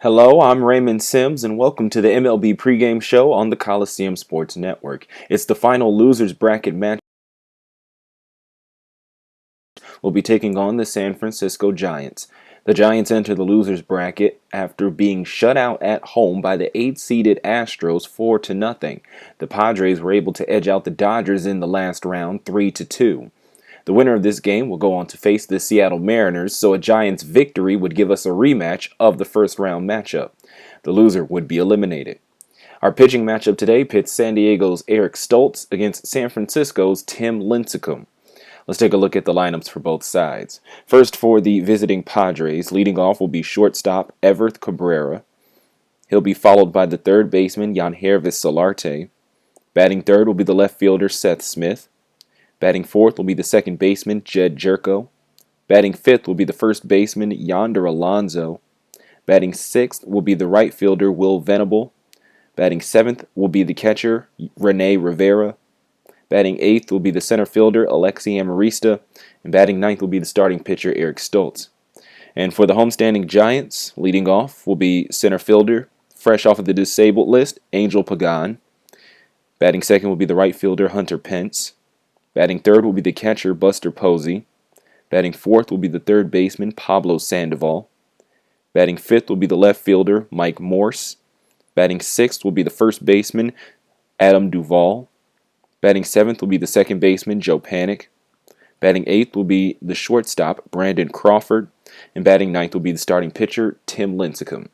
Hello, I'm Raymond Sims, and welcome to the MLB pregame show on the Coliseum Sports Network. It's the final losers bracket match. We'll be taking on the San Francisco Giants. The Giants enter the losers bracket after being shut out at home by the 8-seeded Astros 4-0. The Padres were able to edge out the Dodgers in the last round 3-2. The winner of this game will go on to face the Seattle Mariners, so a Giants victory would give us a rematch of the first round matchup. The loser would be eliminated. Our pitching matchup today pits San Diego's Eric Stults against San Francisco's Tim Lincecum. Let's take a look at the lineups for both sides. First, for the visiting Padres, leading off will be shortstop Everth Cabrera. He'll be followed by the third baseman Yangervis Solarte. Batting third will be the left fielder Seth Smith. Batting fourth will be the second baseman Jed Jerko. Batting fifth will be the first baseman Yonder Alonso. Batting sixth will be the right fielder Will Venable. Batting seventh will be the catcher Rene Rivera. Batting eighth will be the center fielder Alexi Amarista. And batting ninth will be the starting pitcher Eric Stults. And for the homestanding Giants, leading off will be center fielder, fresh off of the disabled list, Angel Pagan. Batting second will be the right fielder Hunter Pence. Batting third will be the catcher Buster Posey. Batting fourth will be the third baseman Pablo Sandoval. Batting fifth will be the left fielder Mike Morse. Batting sixth will be the first baseman Adam Duvall. Batting seventh will be the second baseman Joe Panik. Batting eighth will be the shortstop Brandon Crawford. And batting ninth will be the starting pitcher Tim Lincecum.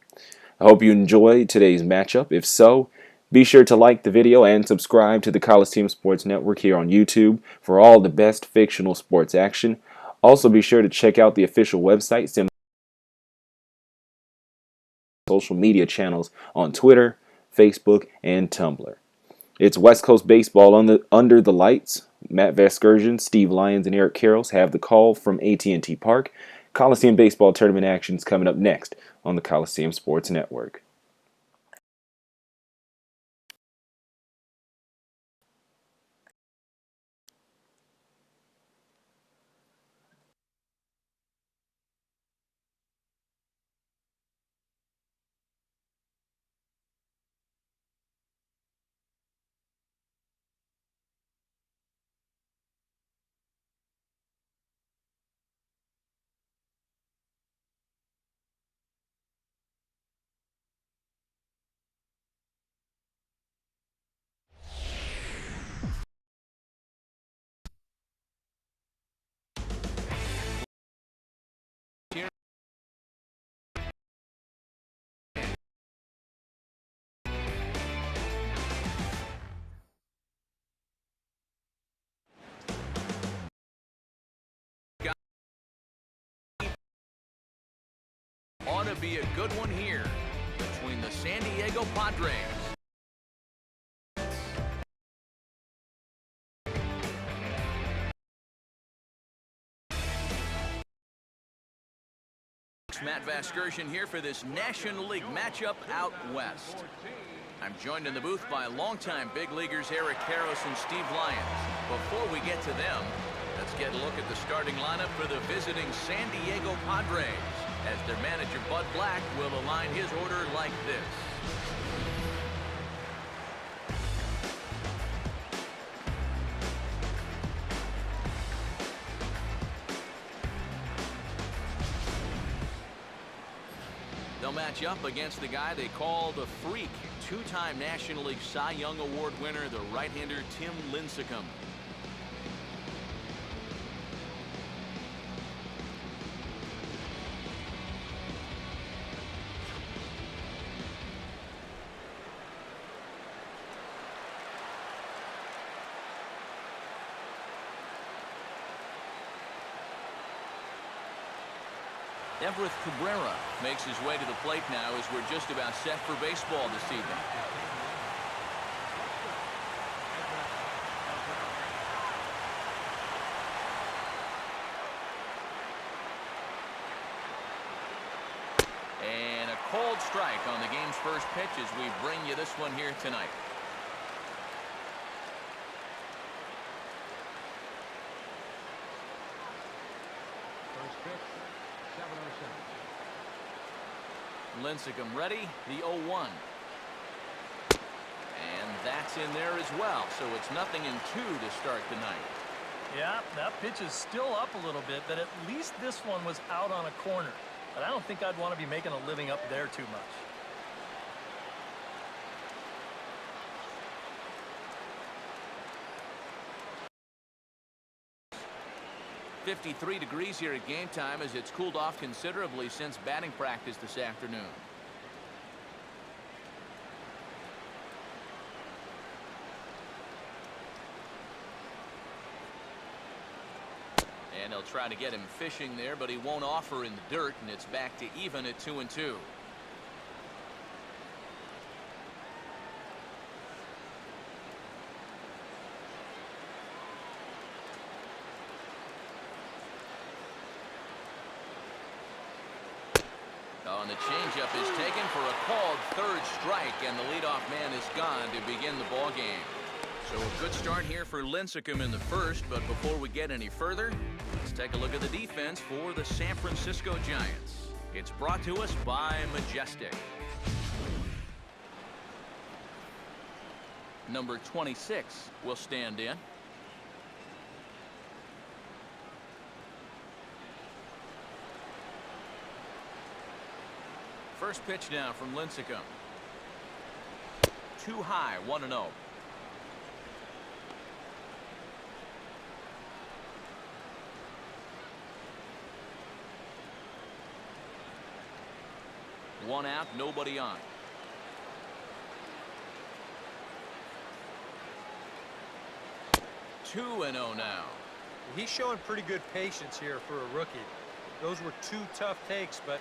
I hope you enjoyed today's matchup. If so, be sure to like the video and subscribe to the Coliseum Sports Network here on YouTube for all the best fictional sports action. Also, be sure to check out the official website, social media channels on Twitter, Facebook, and Tumblr. It's West Coast baseball under the lights. Matt Vasgersian, Steve Lyons, and Eric Karros have the call from AT&T Park. Coliseum baseball tournament actions coming up next on the Coliseum Sports Network. Ought to be a good one here between the San Diego Padres. Matt Vasgersian here for this National League matchup out west. I'm joined in the booth by longtime big leaguers Eric Karros and Steve Lyons. Before we get to them, let's get a look at the starting lineup for the visiting San Diego Padres, as their manager Bud Black will align his order like this. They'll match up against the guy they call the Freak, two-time National League Cy Young Award winner, the right-hander Tim Lincecum. Everth Cabrera makes his way to the plate now as we're just about set for baseball this evening. And a cold strike on the game's first pitch as we bring you this one here tonight. Lincecum ready, the 0-1. And that's in there as well, so it's 0-2 to start the night. Yeah, that pitch is still up a little bit, but at least this one was out on a corner. But I don't think I'd want to be making a living up there too much. 53 degrees here at game time as it's cooled off considerably since batting practice this afternoon. And he'll try to get him fishing there, but he won't offer in the dirt, and it's back to even at 2-2. And the changeup is taken for a called third strike, and the leadoff man is gone to begin the ball game. So a good start here for Lincecum in the first, but before we get any further, let's take a look at the defense for the San Francisco Giants. It's brought to us by Majestic. Number 26 will stand in. First pitch now from Lincecum. Too high, 1-0. One out, nobody on. 2-0 now. He's showing pretty good patience here for a rookie. Those were two tough takes, but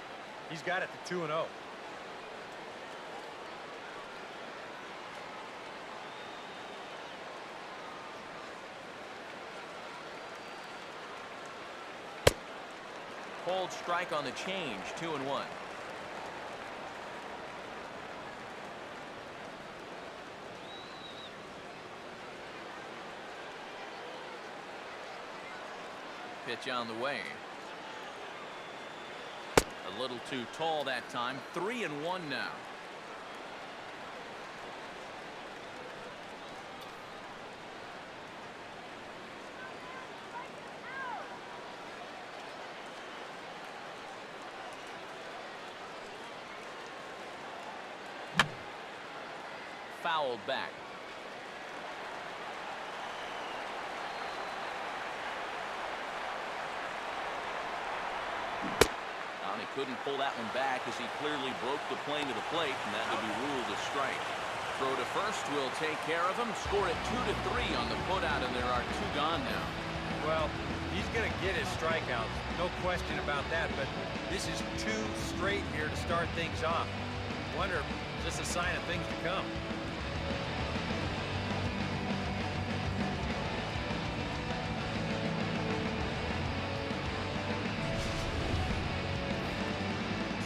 he's got it to 2-0. Cold strike on the change, 2-1. Pitch on the way. A little too tall that time. 3-1 now. Fouled back. He couldn't pull that one back as he clearly broke the plane to the plate, and that would be ruled a strike. Throw to first will take care of him. Score it 2-3 on the putout, and there are two gone now. Well, he's going to get his strikeouts, no question about that, but this is two straight here to start things off. Wonder if this is a sign of things to come.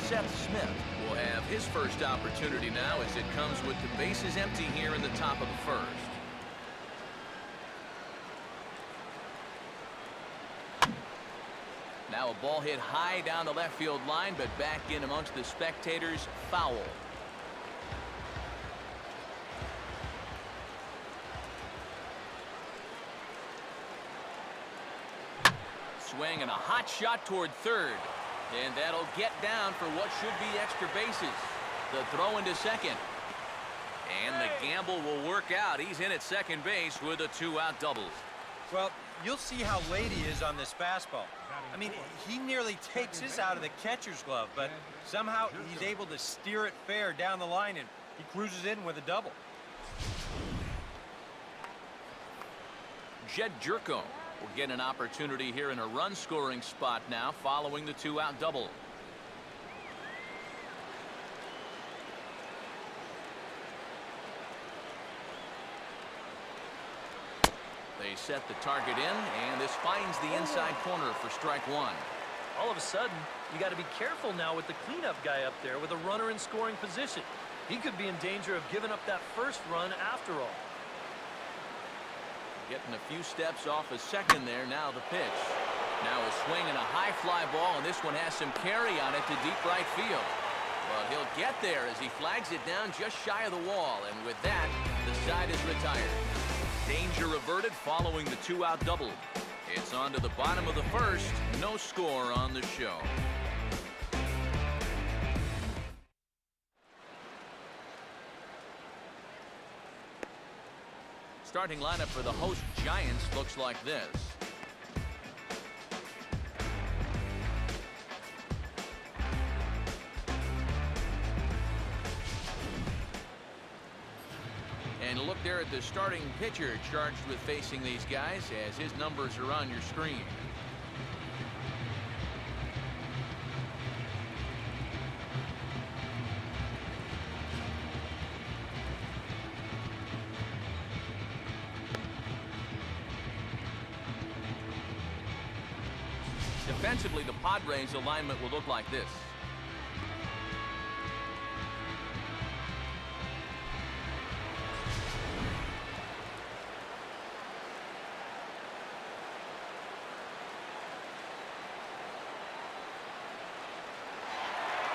Seth Smith will have his first opportunity now as it comes with the bases empty here in the top of the first. Now a ball hit high down the left field line, but back in amongst the spectators. Foul. Swing and a hot shot toward third. And that'll get down for what should be extra bases. The throw into second. And the gamble will work out. He's in at second base with a two-out double. Well, you'll see how late he is on this fastball. I mean, he nearly takes this out of the catcher's glove, but somehow he's able to steer it fair down the line, and he cruises in with a double. Jed Jerko will get an opportunity here in a run-scoring spot now following the two-out double. They set the target in, and this finds the inside corner for strike one. All of a sudden, you got to be careful now with the cleanup guy up there with a runner in scoring position. He could be in danger of giving up that first run after all. Getting a few steps off a second there. Now the pitch. Now a swing and a high fly ball, and this one has some carry on it to deep right field. Well, he'll get there as he flags it down just shy of the wall. And with that, the side is retired. Danger averted following the two-out double. It's on to the bottom of the first. No score on the show. Starting lineup for the host Giants looks like this. And look there at the starting pitcher charged with facing these guys as his numbers are on your screen. Defensively, the Padres alignment will look like this.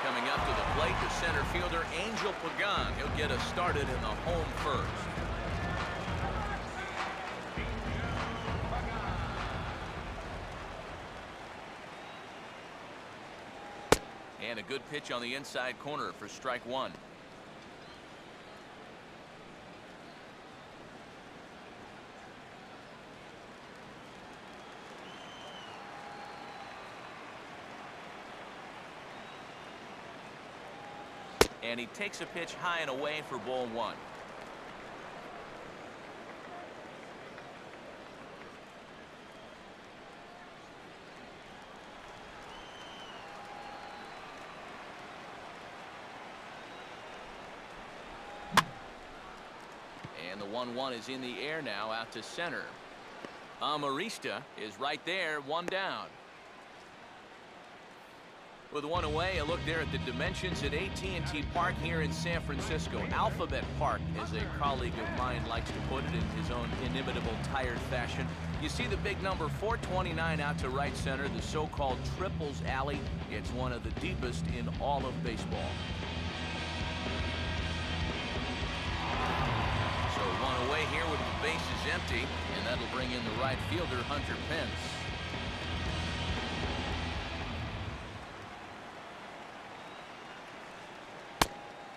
Coming up to the plate, the center fielder, Angel Pagan. He'll get us started in the home first. And a good pitch on the inside corner for strike one. And he takes a pitch high and away for ball one. And the 1-1 is in the air now out to center. Amarista is right there, one down. With one away, a look there at the dimensions at AT&T Park here in San Francisco. Alphabet Park, as a colleague of mine likes to put it in his own inimitable tired fashion. You see the big number 429 out to right center, the so-called Triples Alley. It's one of the deepest in all of baseball. So one away here with the bases empty, and that'll bring in the right fielder, Hunter Pence.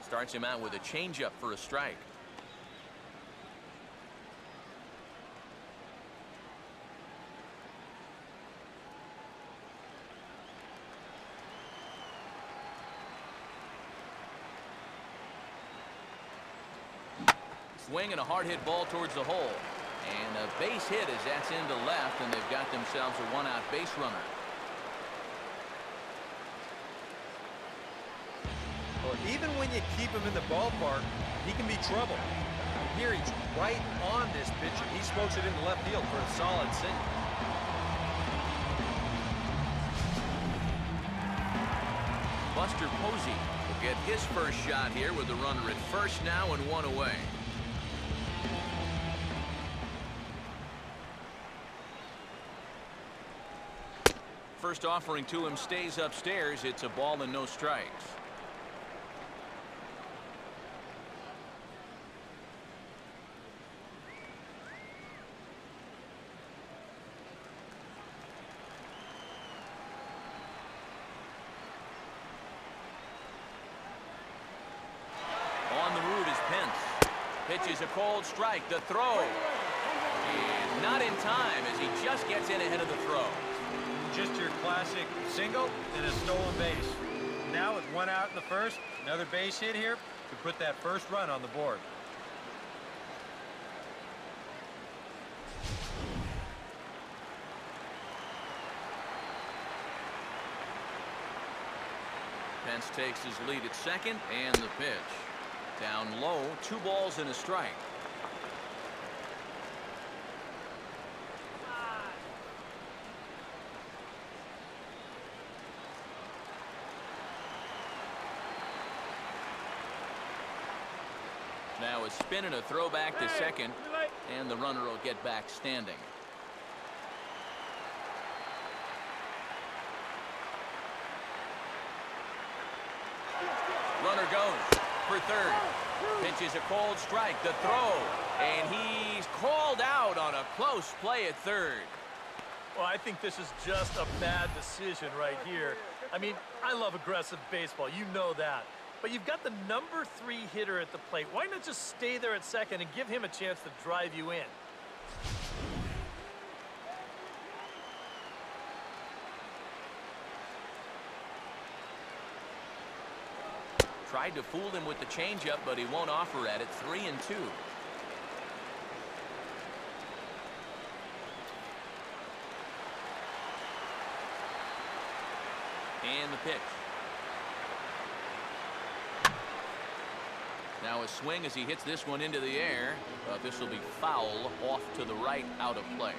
Starts him out with a changeup for a strike. Swing and a hard hit ball towards the hole. And a base hit as that's into left, and they've got themselves a one-out base runner. Well, even when you keep him in the ballpark, he can be trouble. Here he's right on this pitcher. He smokes it into left field for a solid single. Buster Posey will get his first shot here with the runner at first now and one away. First offering to him stays upstairs. It's a ball and no strikes. On the route is Pence. Pitches a cold strike. The throw. And not in time as he just gets in ahead of the throw. Just your classic single and a stolen base. Now with one out in the first, another base hit here to put that first run on the board. Pence takes his lead at second, and the pitch. Down low, 2 balls and a strike. Now a spin and a throw back to second, and the runner will get back standing. runner goes for third. Pitch is a cold strike. The throw. And he's called out on a close play at third. Well, I think this is just a bad decision right here. I mean, I love aggressive baseball. You know that. But you've got the number 3 hitter at the plate. Why not just stay there at second and give him a chance to drive you in? Tried to fool him with the changeup, but he won't offer at it. 3-2. And the pitch. Now a swing as he hits this one into the air. But this will be foul off to the right, out of play.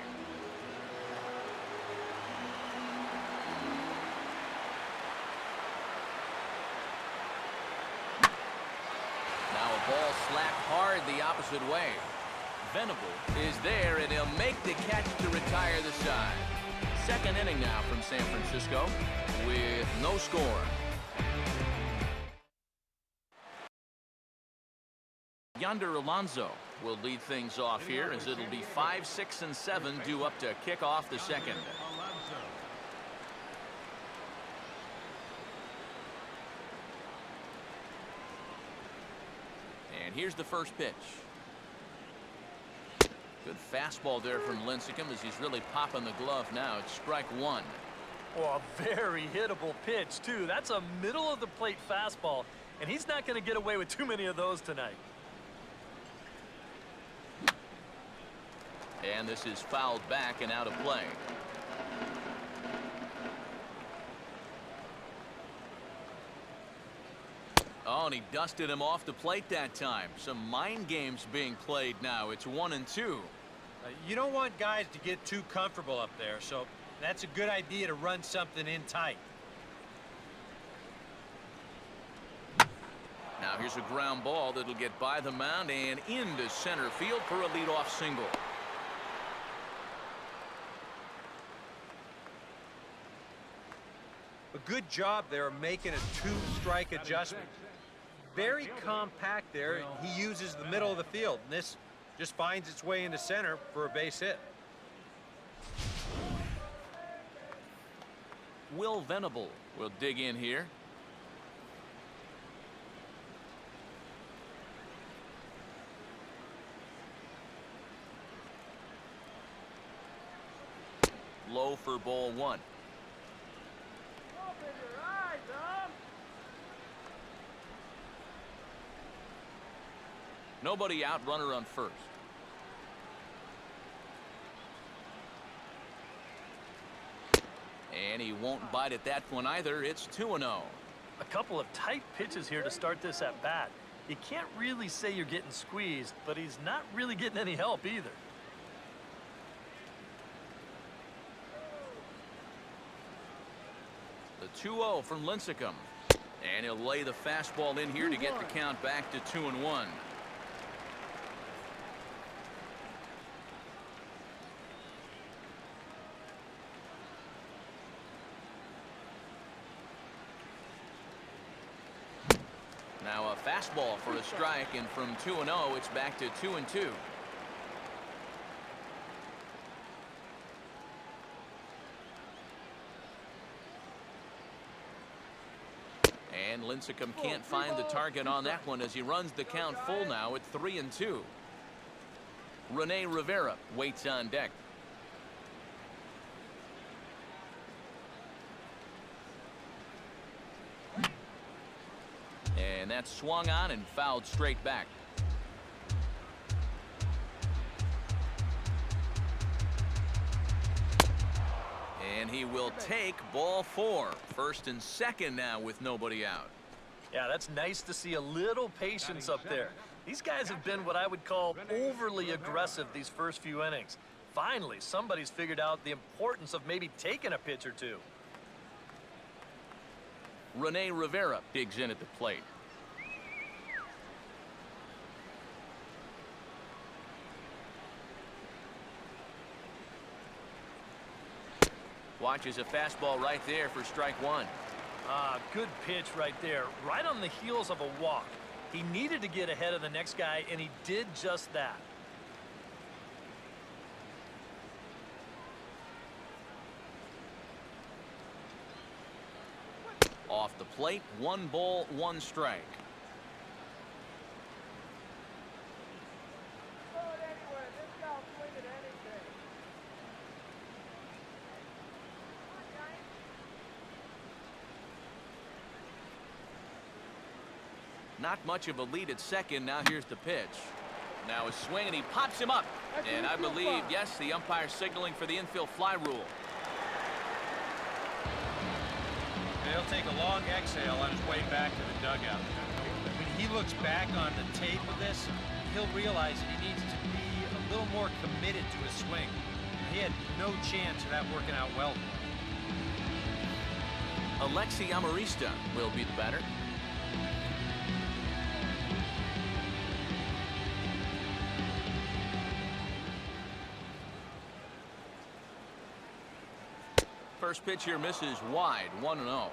Now a ball slapped hard the opposite way. Venable is there, and he'll make the catch to retire the side. Second inning now from San Francisco with no score. Yonder Alonso will lead things off here as it'll be 5, 6, and 7 due up to kick off the second. And here's the first pitch. Good fastball there from Lincecum as he's really popping the glove now. It's strike 1. Oh, a very hittable pitch, too. That's a middle-of-the-plate fastball, and he's not going to get away with too many of those tonight. And this is fouled back and out of play. Oh, and he dusted him off the plate that time. Some mind games being played now. It's 1-2. You don't want guys to get too comfortable up there, so that's a good idea to run something in tight. Now here's a ground ball that'll get by the mound and into center field for a leadoff single. A good job there of making a 2-strike adjustment. Very compact there. He uses the middle of the field, and this just finds its way into center for a base hit. Will Venable will dig in here. Low for ball 1. Nobody out, runner on first. And he won't bite at that one either. It's 2-0. A couple of tight pitches here to start this at bat. You can't really say you're getting squeezed, but he's not really getting any help either. The 2-0 from Lincecum. And he'll lay the fastball in here to get the count back to 2-1. Now a fastball for a strike, and from 2-0 it's back to 2-2. And Lincecum can't find the target on that one as he runs the count full now at 3-2. Rene Rivera waits on deck. And that's swung on and fouled straight back. And he will take ball 4. First and second now with nobody out. Yeah, that's nice to see a little patience up there. These guys have been what I would call overly aggressive these first few innings. Finally, somebody's figured out the importance of maybe taking a pitch or two. Rene Rivera digs in at the plate. Watches a fastball right there for strike 1. Good pitch right there, right on the heels of a walk. He needed to get ahead of the next guy, and he did just that. Off the plate, 1 ball, 1 strike. Not much of a lead at second. Now here's the pitch. Now a swing, and he pops him up. And I believe, yes, the umpire signaling for the infield fly rule. He'll take a long exhale on his way back to the dugout. When he looks back on the tape of this, he'll realize that he needs to be a little more committed to his swing. He had no chance of that working out well for him. Alexi Amarista will be the batter. First pitch here misses wide, 1-0.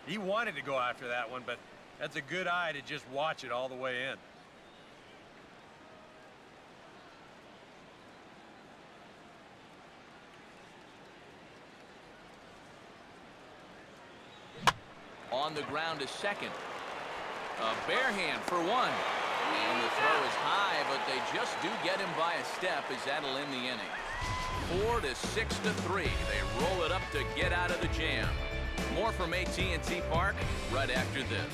He wanted to go after that one, but that's a good eye to just watch it all the way in. On the ground is second. A bare hand for 1. And the throw is high, but they just do get him by a step as that'll end the inning. 4 to 6 to 3. They roll it up to get out of the jam. More from AT&T Park right after this.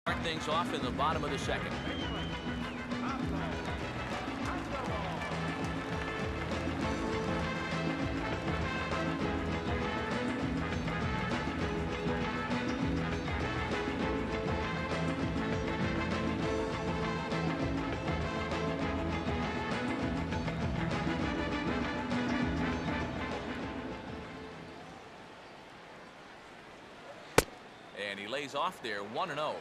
Start things off in the bottom of the second. And he lays off there, 1-0.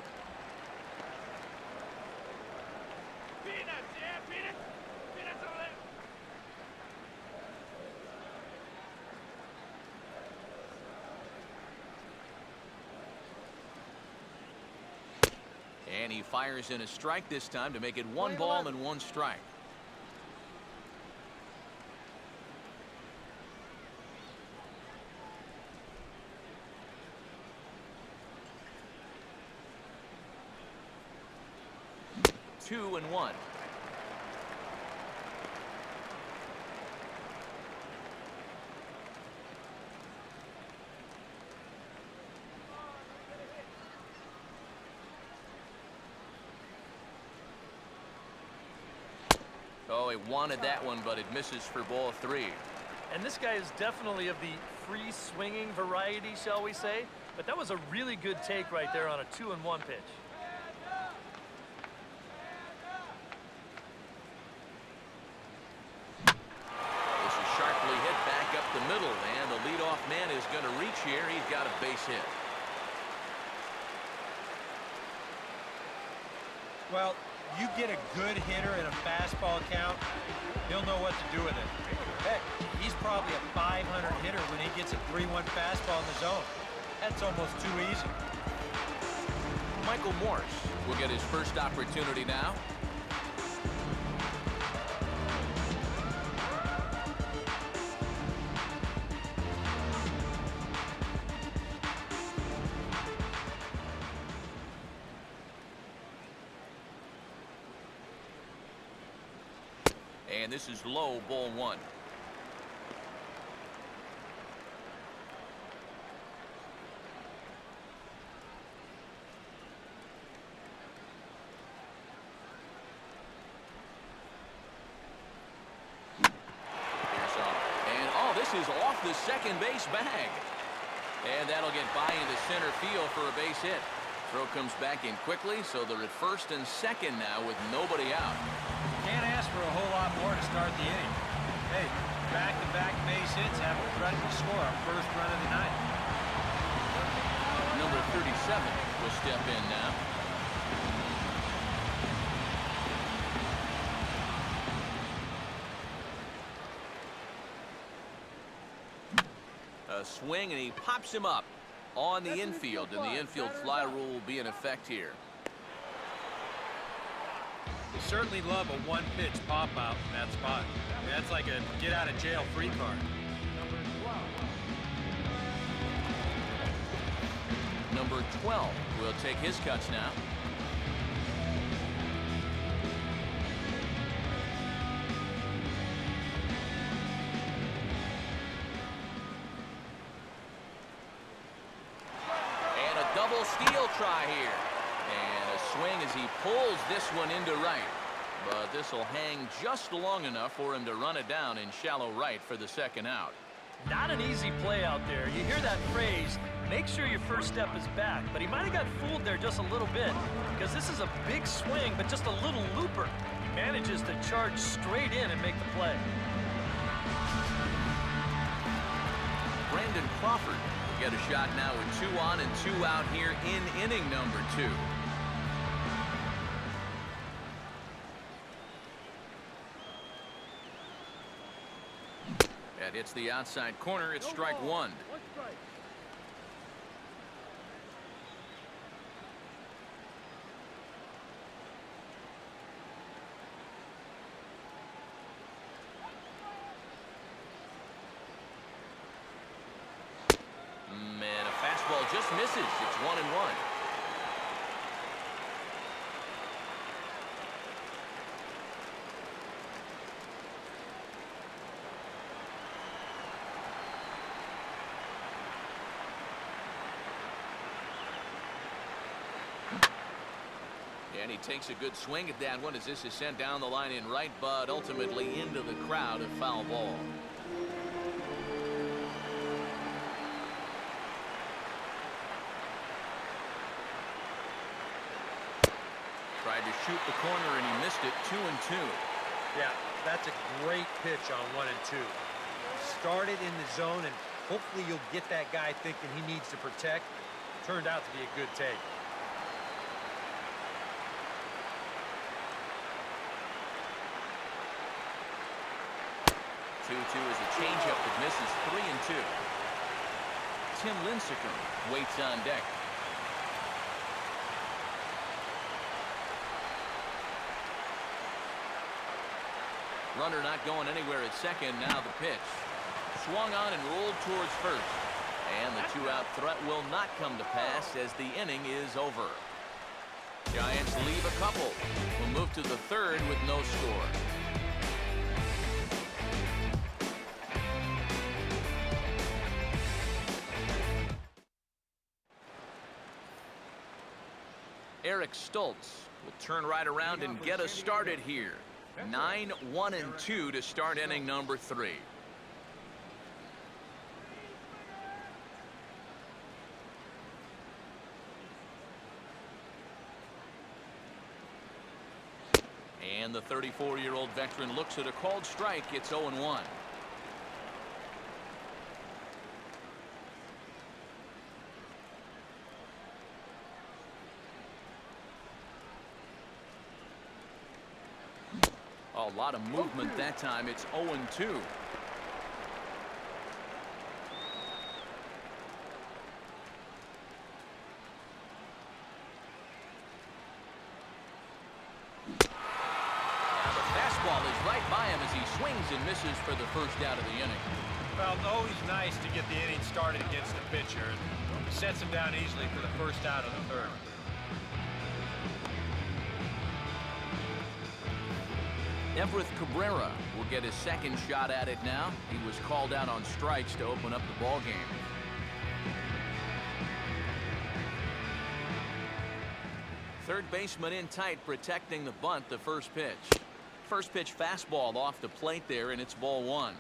And he fires in a strike this time to make it 1 ball and 1 strike. Two and 1. Oh, he wanted that one, but it misses for ball 3. And this guy is definitely of the free swinging variety, shall we say. But that was a really good take right there on a 2-1 pitch. This is sharply hit back up the middle, and the leadoff man is going to reach here. He's got a base hit. Well, you get a good hitter in a fastball count, he'll know what to do with it. Heck, he's probably a .500 hitter when he gets a 3-1 fastball in the zone. That's almost too easy. Michael Morse will get his first opportunity now. And this is low, ball 1. Is off the second base bag. And that'll get by into center field for a base hit. Throw comes back in quickly, so they're at first and second now with nobody out. Can't ask for a whole lot more to start the inning. Hey, back-to-back base hits have a threat to score our first run of the night. Number 37 will step in now. A swing, and he pops him up on the infield, and the infield fly rule will be in effect here. You certainly love a one-pitch pop-out in that spot. I mean, that's like a get-out-of-jail-free card. Number 12 will take his cuts now. And a double steal try here. And a swing as he pulls this one into right. But this will hang just long enough for him to run it down in shallow right for the second out. Not an easy play out there. You hear that phrase, make sure your first step is back. But he might have got fooled there just a little bit because this is a big swing, but just a little looper. He manages to charge straight in and make the play. Brandon Crawford will get a shot now with 2 on and 2 out here in inning number 2. That hits the outside corner. It's strike 1. And a fastball just misses. It's 1-1. And he takes a good swing at that one as this is sent down the line in right, but ultimately into the crowd, a foul ball. Tried to shoot the corner and he missed it. 2-2. Yeah, that's a great pitch on 1-2. Started in the zone, and hopefully you'll get that guy thinking he needs to protect. Turned out to be a good take. 2-2 is a changeup that misses. 3-2. Tim Lincecum waits on deck. Runner not going anywhere at second. Now the pitch. Swung on and rolled towards first. And the 2-out threat will not come to pass as the inning is over. Giants leave a couple. We'll move to the third with no score. Eric Stults will turn right around and get us started here. 9-1-2 to start inning number 3. And the 34-year-old veteran looks at a called strike. It's 0-1. A lot of movement that time. It's 0-2. Fastball is right by him as he swings and misses for the first out of the inning. Well, always nice to get the inning started against the pitcher. It sets him down easily for the first out of the third. Everett Cabrera will get his second shot at it now. He was called out on strikes to open up the ball game. Third baseman in tight, protecting the bunt. The first pitch. First pitch fastball off the plate there, and it's ball 1.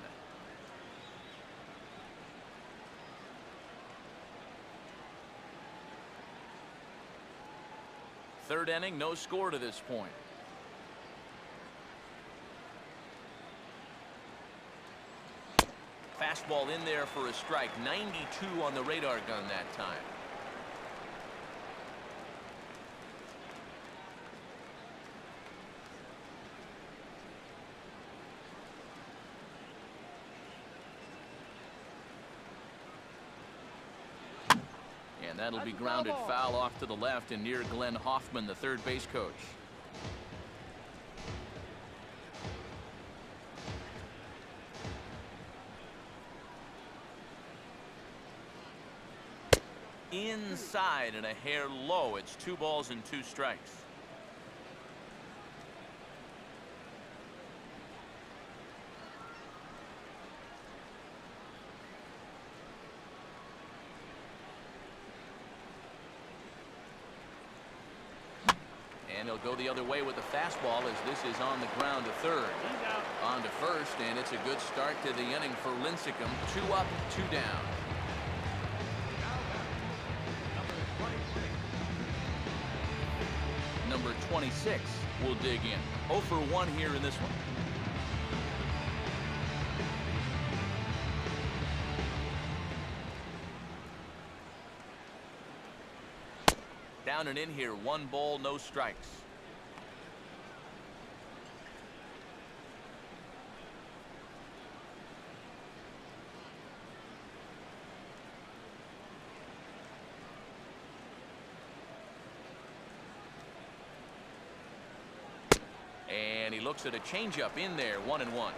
Third inning, no score to this point. Fastball in there for a strike. 92 on the radar gun that time. That'll be grounded foul off to the left and near Glenn Hoffman, the third base coach. Inside and a hair low. It's 2 balls and 2 strikes. And he'll go the other way with the fastball as this is on the ground to third. On to first, and it's a good start to the inning for Lincecum. 2 up, 2 down. Number 26 will dig in. 0 for 1 here in this one. Down and in here, 1 ball, no strikes. And he looks at a changeup in there, 1-1.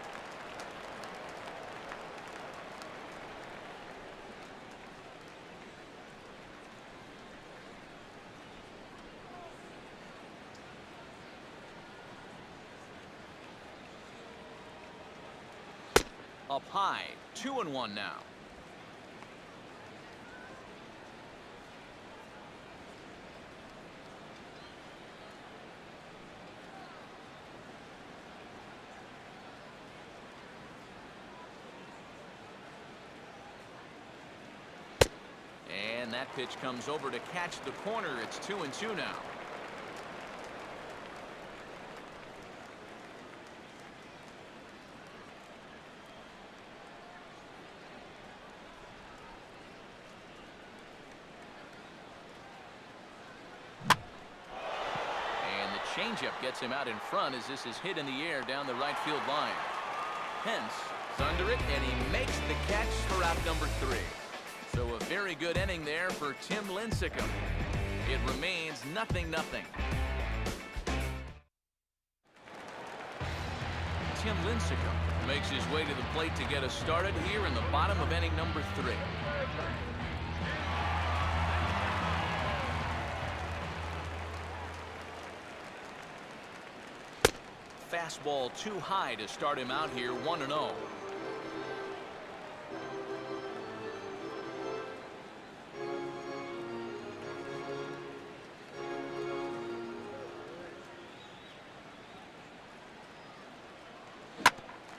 Up high, 2-1 now. And that pitch comes over to catch the corner. It's 2-2 now. Changeup gets him out in front as this is hit in the air down the right field line. Pence is under it, and he makes the catch for out number 3. So a very good inning there for Tim Lincecum. It remains 0-0. Tim Lincecum makes his way to the plate to get us started here in the bottom of inning number 3. Fastball too high to start him out here, 1-0.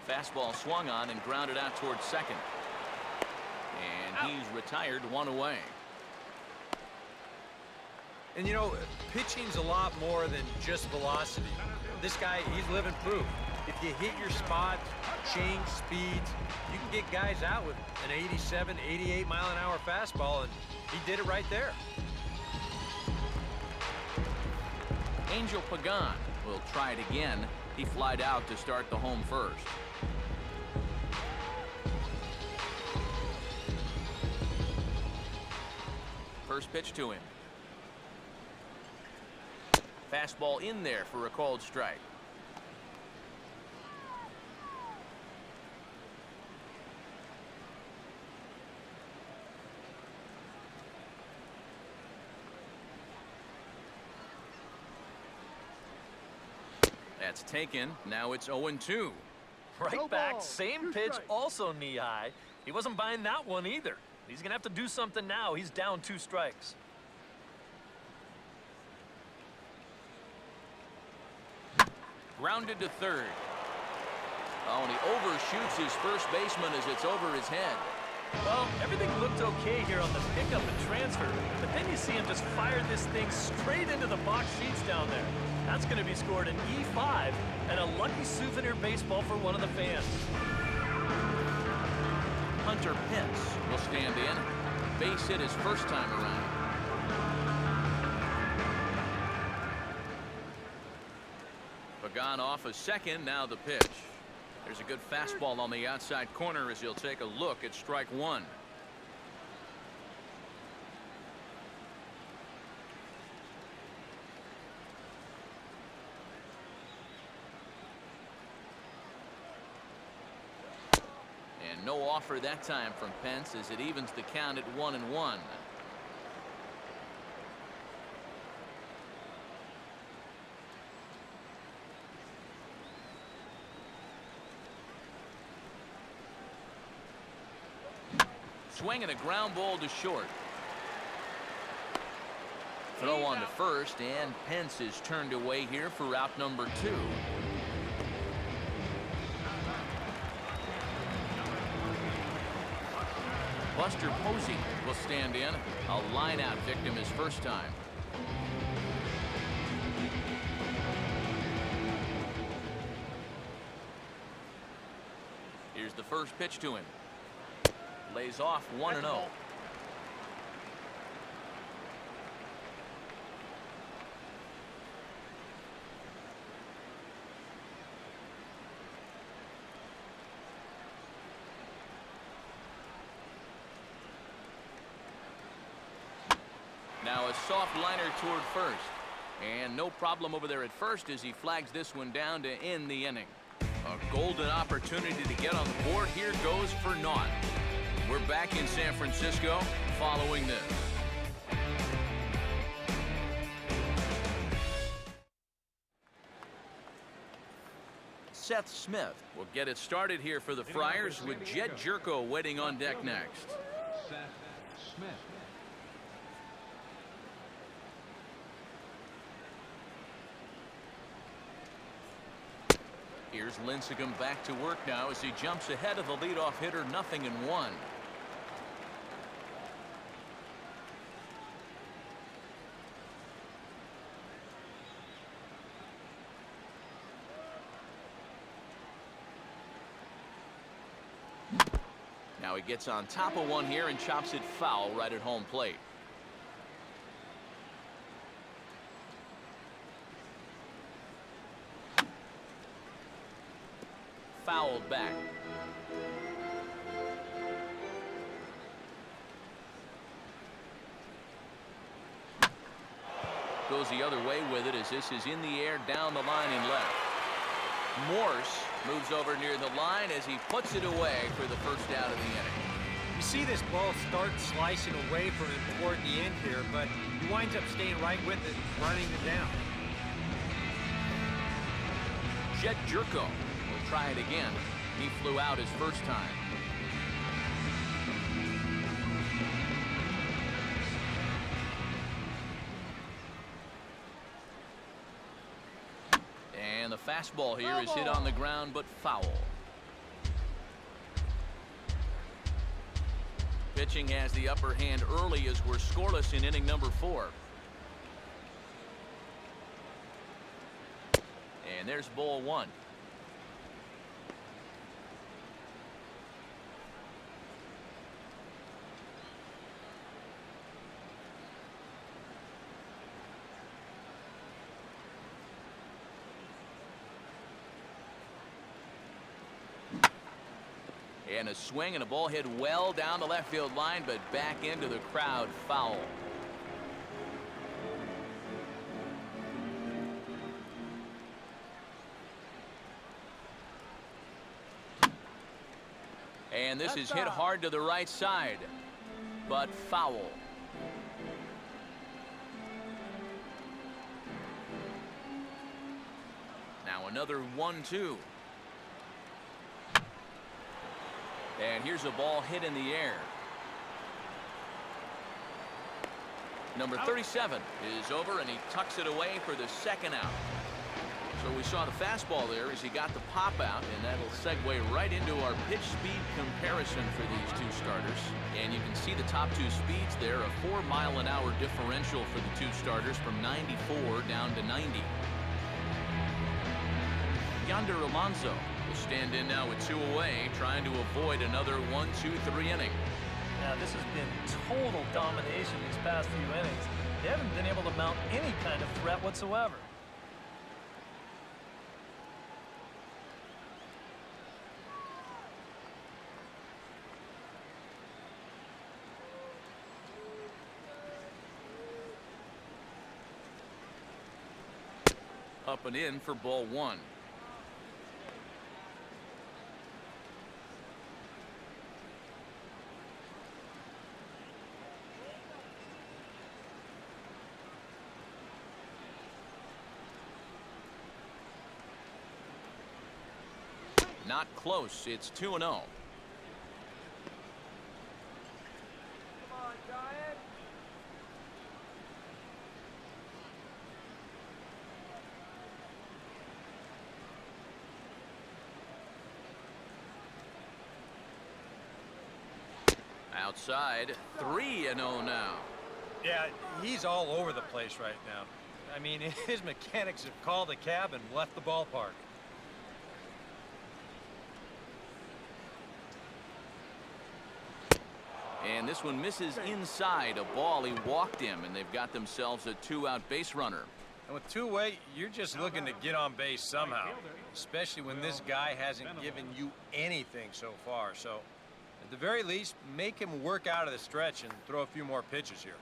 Fastball swung on and grounded out towards second. And he's retired, 1 away. And you know, pitching's a lot more than just velocity. This guy, he's living proof. If you hit your spots, change speeds, you can get guys out with an 87, 88 mile an hour fastball, and he did it right there. Angel Pagan will try it again. He flied out to start the home first. First pitch to him. Fastball in there for a called strike. That's taken. Now it's 0-2. Right back, same pitch, also knee high. He wasn't buying that one either. He's going to have to do something now. He's down 2 strikes. Grounded to third. Oh, and he overshoots his first baseman as it's over his head. Well, everything looked okay here on the pickup and transfer, but then you see him just fire this thing straight into the box seats down there. That's going to be scored an E5 and a lucky souvenir baseball for one of the fans. Hunter Pence will stand in. Base hit his first time around. Pagan off a second, now the pitch. There's a good fastball on the outside corner as he'll take a look at strike 1. No offer that time from Pence as it evens the count at 1-1. Swinging a ground ball to short. Throw on to first, and Pence is turned away here for route number 2. Buster Posey will stand in. A line-out victim his first time. Here's the first pitch to him. Lays off 1-0. Now a soft liner toward first. And no problem over there at first as he flags this one down to end the inning. A golden opportunity to get on the board here goes for naught. We're back in San Francisco following this. Seth Smith will get it started here for the Friars with Jed Jerko waiting on deck next. Seth Smith. Here's Lincecum back to work now as he jumps ahead of the leadoff hitter, 0-1. Now he gets on top of one here and chops it foul right at home plate. Fouled back. Goes the other way with it as this is in the air down the line and left. Morse moves over near the line as he puts it away for the first out of the inning. You see this ball start slicing away from him toward the end here, but he winds up staying right with it, running it down. Jed Jerko will try it again. He flew out his first time. And the fastball here is hit on the ground but foul. Pitching has the upper hand early as we're scoreless in inning number 4. And there's ball 1. And a swing and a ball hit well down the left field line, but back into the crowd, foul. And this is hit hard to the right side, but foul. Now another 1-2. And here's a ball hit in the air. Number 37 is over, and he tucks it away for the second out. So we saw the fastball there as he got the pop out, and that'll segue right into our pitch speed comparison for these two starters. And you can see the top two speeds there, a 4-mile-an-hour differential for the two starters from 94 down to 90. Yonder Alonso will stand in now with 2 away, trying to avoid another 1-2-3 inning. Yeah, this has been total domination these past few innings. They haven't been able to mount any kind of threat whatsoever. Up and in for ball 1. Not close. It's 2-0. Outside, 3-0 now. Yeah, he's all over the place right now. I mean, his mechanics have called a cab and left the ballpark. And this one misses inside a ball. He walked him, and they've got themselves a 2-out base runner. And with two-way, you're just looking to get on base somehow, especially when this guy hasn't given you anything so far. So, at the very least, make him work out of the stretch and throw a few more pitches here.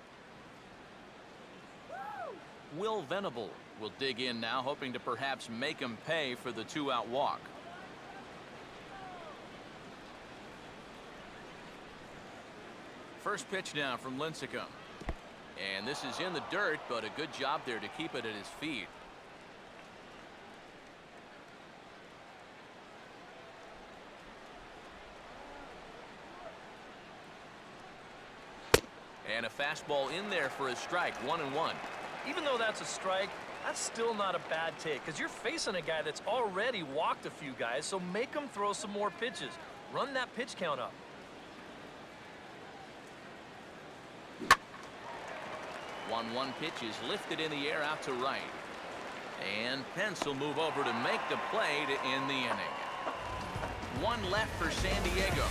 Will Venable will dig in now, hoping to perhaps make him pay for the 2-out walk. First pitch now from Lincecum. And this is in the dirt, but a good job there to keep it at his feet. And a fastball in there for a strike, 1-1. Even though that's a strike, that's still not a bad take because you're facing a guy that's already walked a few guys, so make him throw some more pitches. Run that pitch count up. 1-1 pitch is lifted in the air out to right. And Pence will move over to make the play to end the inning. One left for San Diego.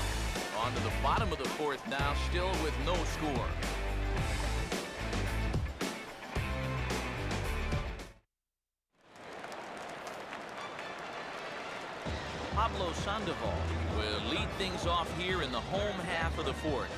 On to the bottom of the fourth now, still with no score. Pablo Sandoval will lead things off here in the home half of the fourth.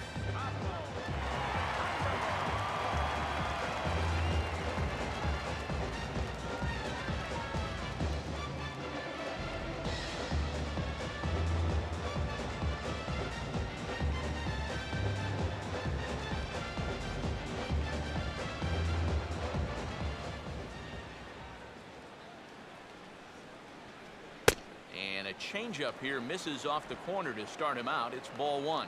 And a changeup here misses off the corner to start him out. It's ball one.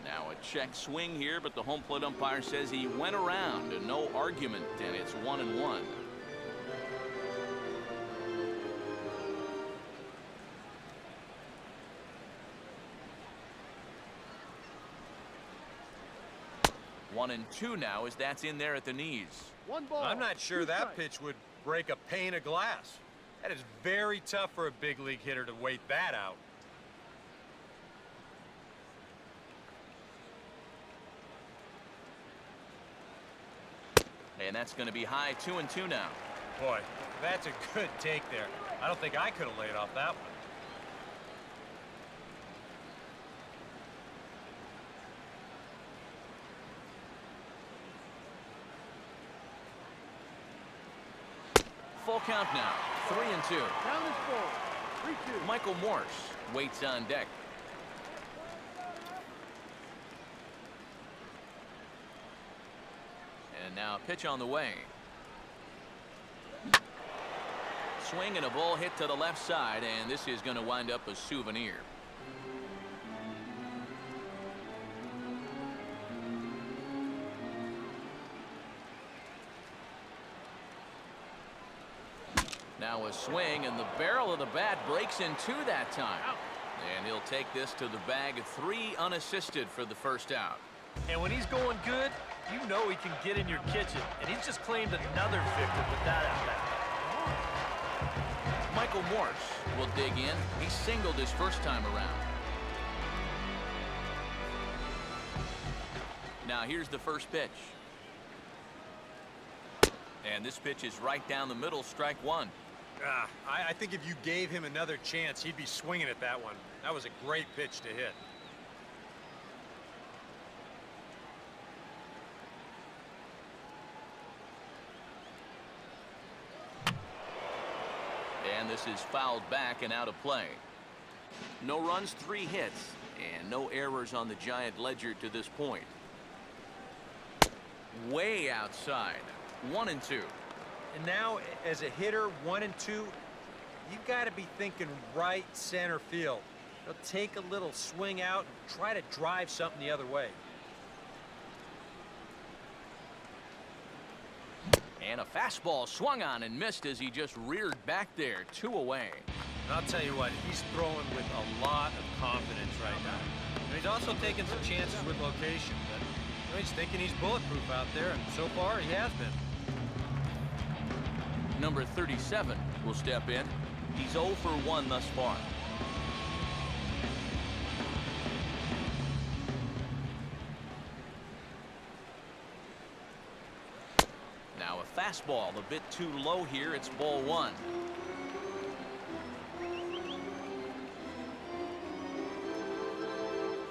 Now a check swing here, but the home plate umpire says he went around and no argument, and it's 1-1. One and two now as that's in there at the knees. One ball. I'm not sure that pitch would break a pane of glass. That is very tough for a big league hitter to wait that out. And that's going to be high, 2-2 now. Boy, that's a good take there. I don't think I could have laid off that one. Full count now, 3-2. Count is full. 3-2. Michael Morse waits on deck. And now a pitch on the way. Swing and a ball hit to the left side, and this is going to wind up a souvenir. Now a swing, and the barrel of the bat breaks in two that time. And he'll take this to the bag, 3 unassisted for the first out. And when he's going good, you know he can get in your kitchen. And he's just claimed another victim with that at-bat. Michael Morse will dig in. He singled his first time around. Now here's the first pitch. And this pitch is right down the middle, strike one. I think if you gave him another chance, he'd be swinging at that one. That was a great pitch to hit. And this is fouled back and out of play. No runs, 3 hits, and no errors on the Giant ledger to this point. Way outside. 1-2. And now, as a hitter, 1-2, you've got to be thinking right center field. They'll take a little swing out and try to drive something the other way. And a fastball swung on and missed as he just reared back there. 2 away. And I'll tell you what, he's throwing with a lot of confidence right now. And he's also taking some chances with location, but he's thinking he's bulletproof out there, and so far he has been. Number 37 will step in. He's 0 for 1 thus far. Now a fastball a bit too low here. It's ball 1.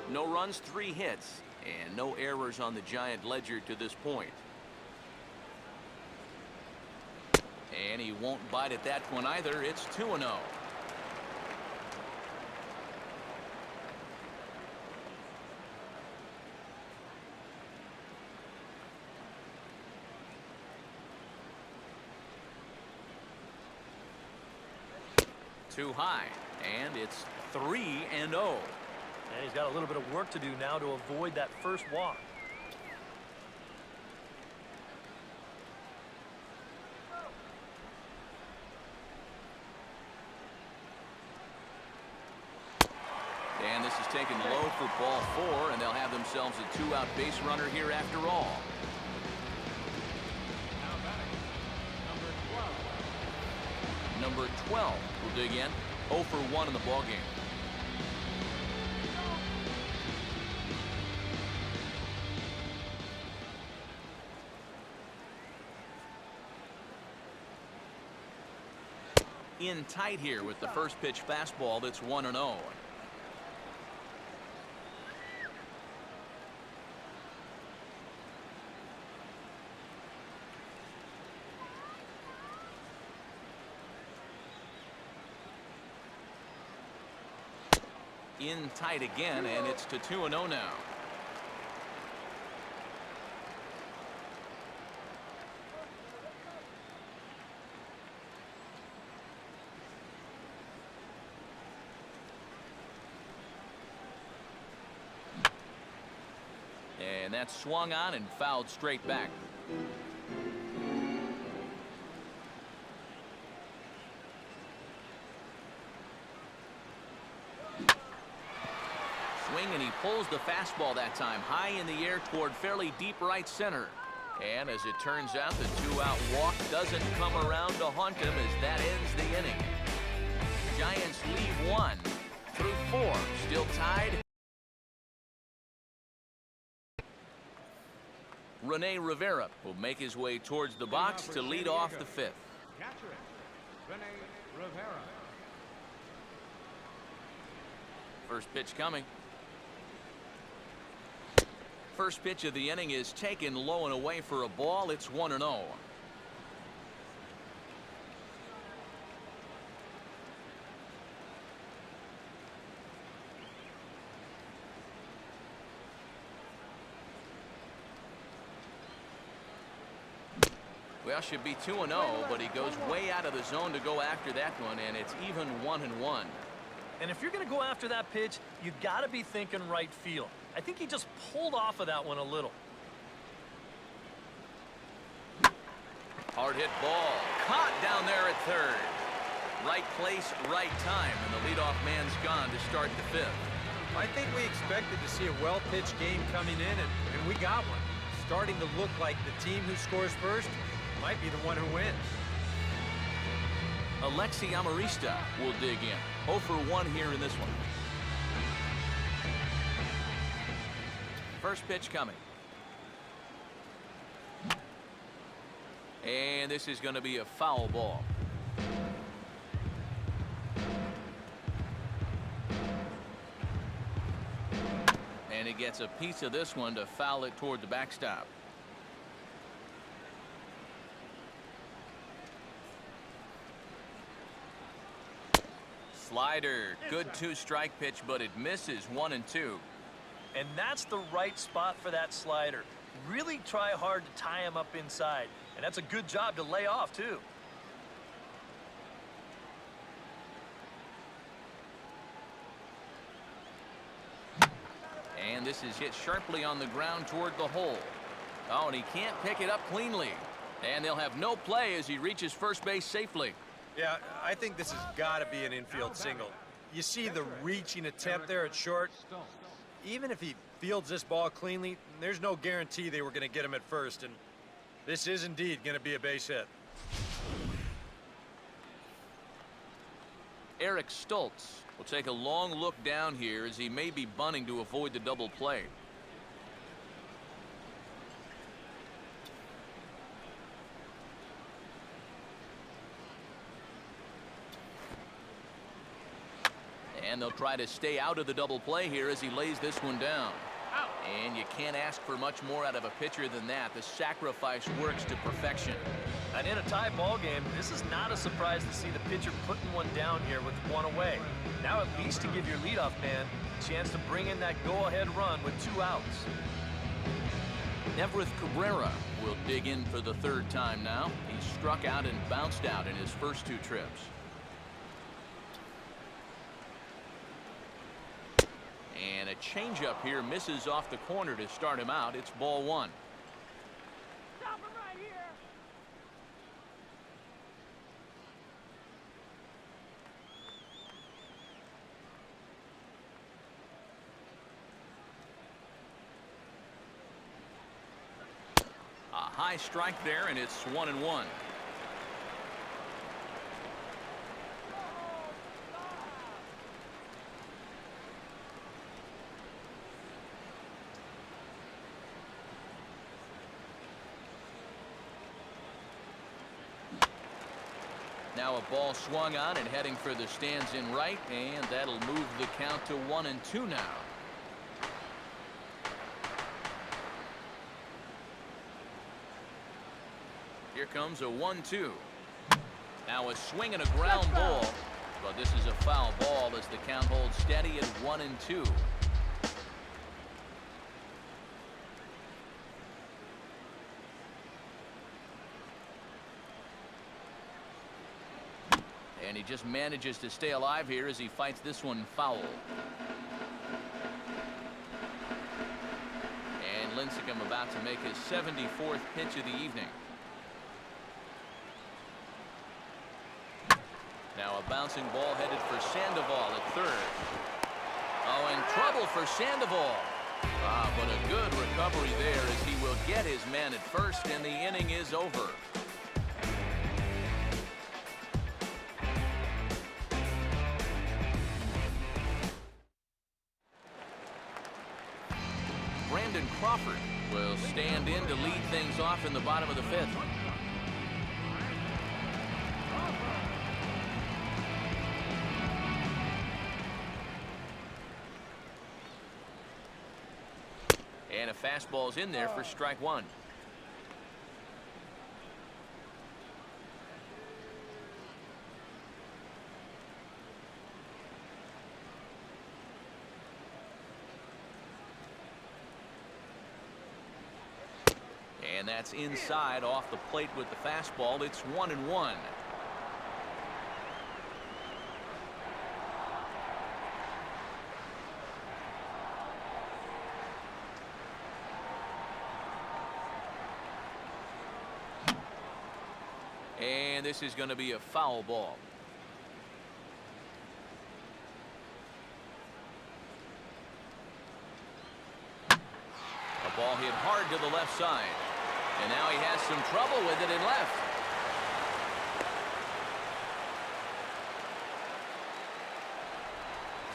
No runs, 3 hits, and no errors on the Giant ledger to this point. And he won't bite at that one either. It's 2-0. Too high, and it's 3-0. And he's got a little bit of work to do now to avoid that first walk. And this is taken low for ball 4, and they'll have themselves a 2-out base runner here after all. Number 12 will dig in. 0 for 1 in the ballgame. In tight here with the first pitch fastball that's 1-0. In tight again, and it's to 2-0 now. And that's swung on and fouled straight back. Swing, and he pulls the fastball that time high in the air toward fairly deep right center. And as it turns out, the 2-out walk doesn't come around to haunt him as that ends the inning. Giants leave 1 through 4, still tied. Rene Rivera will make his way towards the box to lead off the 5th. Catcher, Rene Rivera. First pitch coming. First pitch of the inning is taken low and away for a ball. It's 1-0. Well, should be 2-0, but he goes way out of the zone to go after that one, and it's even 1-1. And if you're going to go after that pitch, you got to be thinking right field. I think he just pulled off of that one a little. Hard hit ball. Caught down there at third. Right place, right time, and the leadoff man's gone to start the 5th. I think we expected to see a well-pitched game coming in, and we got one. Starting to look like the team who scores first might be the one who wins. Alexi Amarista will dig in. 0 for 1 here in this one. First pitch coming. And this is going to be a foul ball. And he gets a piece of this one to foul it toward the backstop. Slider, good two-strike pitch, but it misses 1-2. And that's the right spot for that slider. Really try hard to tie him up inside. And that's a good job to lay off, too. And this is hit sharply on the ground toward the hole. Oh, and he can't pick it up cleanly. And they'll have no play as he reaches first base safely. Yeah, I think this has got to be an infield single. You see the reaching attempt there at short. Even if he fields this ball cleanly, there's no guarantee they were going to get him at first, and this is indeed going to be a base hit. Eric Stults will take a long look down here as he may be bunting to avoid the double play. And they'll try to stay out of the double play here as he lays this one down. And you can't ask for much more out of a pitcher than that. The sacrifice works to perfection. And in a tie ball game, this is not a surprise to see the pitcher putting one down here with one away. Now at least to give your leadoff man a chance to bring in that go-ahead run with 2 outs. Everett Cabrera will dig in for the 3rd time now. He struck out and bounced out in his first 2 trips. And a changeup here misses off the corner to start him out. It's ball 1. Stop him right here. A high strike there, and it's 1-1. Now a ball swung on and heading for the stands in right, and that'll move the count to 1-2 now. Here comes a 1-2. Now a swing and a ground ball, but this is a foul ball as the count holds steady at 1-2. And he just manages to stay alive here as he fights this one foul. And Lincecum about to make his 74th pitch of the evening. Now a bouncing ball headed for Sandoval at 3rd. Oh, in trouble for Sandoval. But a good recovery there as he will get his man at first, and the inning is over. Crawford will stand in to lead things off in the bottom of the 5th. And a fastball's in there for strike 1. And that's inside off the plate with the fastball. It's 1-1. And this is going to be a foul ball. A ball hit hard to the left side. And now he has some trouble with it in left.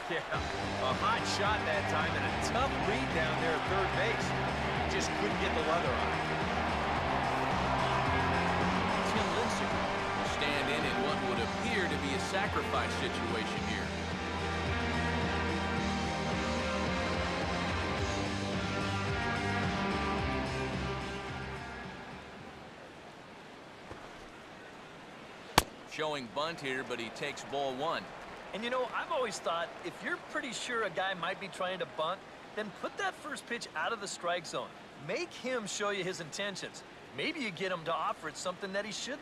Yeah, a hot shot that time and a tough read down there at 3rd base. He just couldn't get the leather on it. Tim Lincecum will stand in what would appear to be a sacrifice situation here. Showing bunt here, but he takes ball 1. And you know, I've always thought if you're pretty sure a guy might be trying to bunt, then put that first pitch out of the strike zone. Make him show you his intentions. Maybe you get him to offer it something that he shouldn't.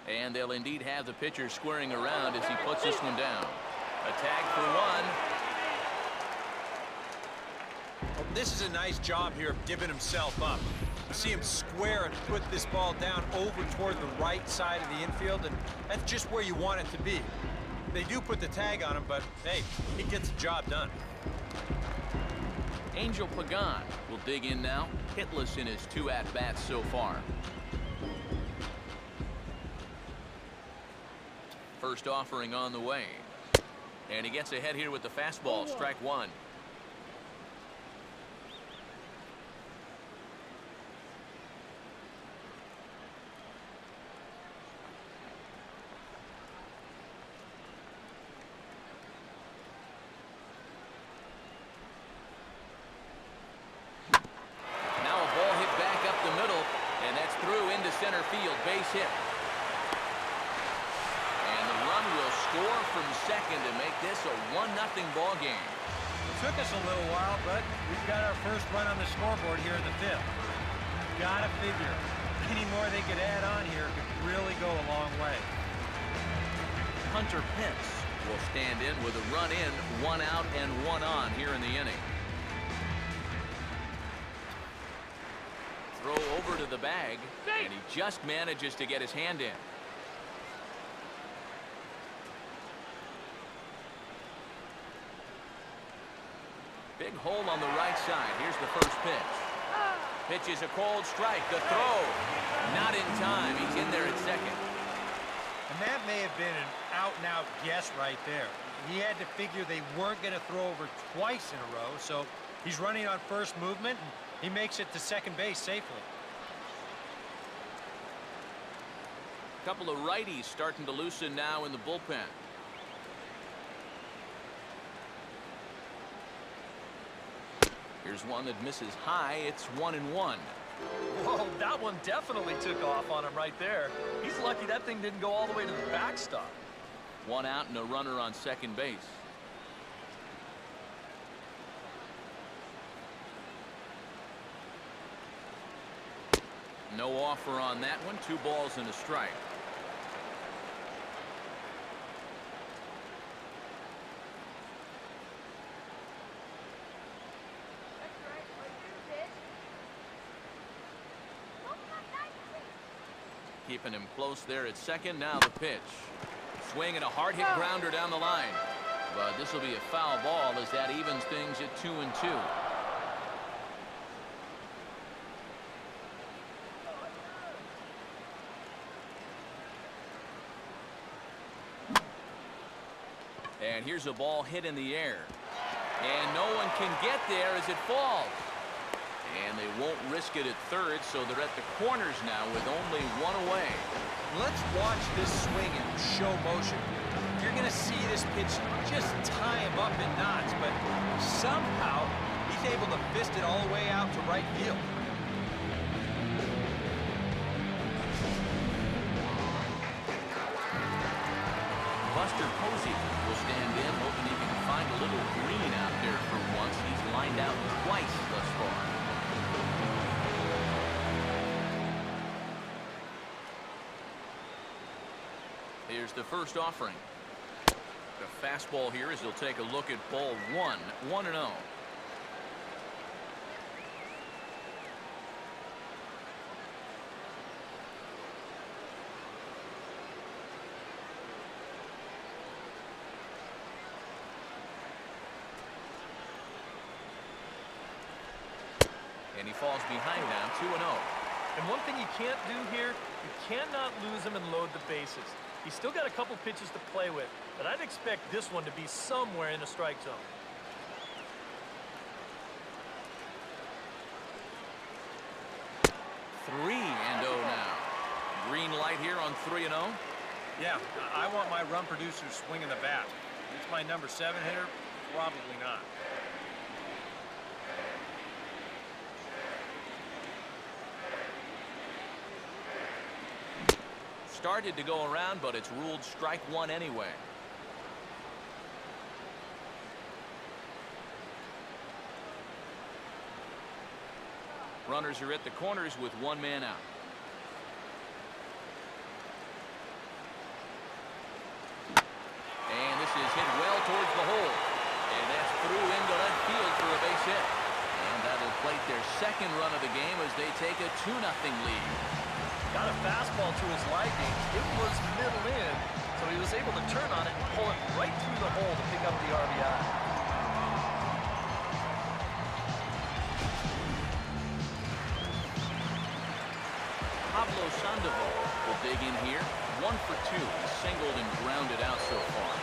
And they'll indeed have the pitcher squaring around as he puts this one down. A tag for one. Well, this is a nice job here of giving himself up. You see him square and put this ball down over toward the right side of the infield, and that's just where you want it to be. They do put the tag on him, but hey, he gets the job done. Angel Pagan will dig in now, hitless in his 2 at-bats so far. First offering on the way. And he gets ahead here with the fastball, strike one. Now a ball hit back up the middle, and that's through into center field, base hit. Will score from second to make this a 1-0 ball game. It took us a little while, but we've got our first run on the scoreboard here in the 5th. You've got to figure any more they could add on here could really go a long way. Hunter Pence will stand in with a run in, 1 out and 1 on here in the inning. Throw over to the bag, and he just manages to get his hand in. Big hole on the right side. Here's the first pitch. Pitch is a cold strike. The throw. Not in time. He's in there at second. And that may have been an out-and-out guess right there. He had to figure they weren't going to throw over twice in a row, so he's running on first movement, and he makes it to second base safely. A couple of righties starting to loosen now in the bullpen. Here's one that misses high. It's 1-1. Whoa, that one definitely took off on him right there. He's lucky that thing didn't go all the way to the backstop. 1 out and a runner on second base. No offer on that one. 2 balls and a strike. Keeping him close there at second. Now the pitch. Swing and a hard hit grounder down the line. But this will be a foul ball as that evens things at 2-2. And here's a ball hit in the air. And no one can get there as it falls. And they won't risk it at third, so they're at the corners now with only 1 away. Let's watch this swing in show motion. You're going to see this pitch just tie him up in knots, but somehow he's able to fist it all the way out to right field. Buster Posey will stand in, hoping he can find a little green out there for once. He's lined out twice thus far. Here's the first offering. The fastball here as he'll take a look at ball 1, 1-0. And he falls behind now, 2-0. And one thing you can't do here, you cannot lose him and load the bases. He's still got a couple pitches to play with, but I'd expect this one to be somewhere in the strike zone. Three and 0 now. Green light here on 3-0. Yeah, I want my run producer swinging the bat. It's my number 7 hitter? Probably not. started to go around, but it's ruled strike one anyway. Runners are at the corners with one man out. And this is hit well towards the hole. And that's through into left field for a base hit. And that'll plate their second run of the game as they take a 2-0 lead. Got a fastball to his liking. It was middle in, so he was able to turn on it and pull it right through the hole to pick up the RBI. Pablo Sandoval will dig in here. 1 for 2. He's singled and grounded out so far.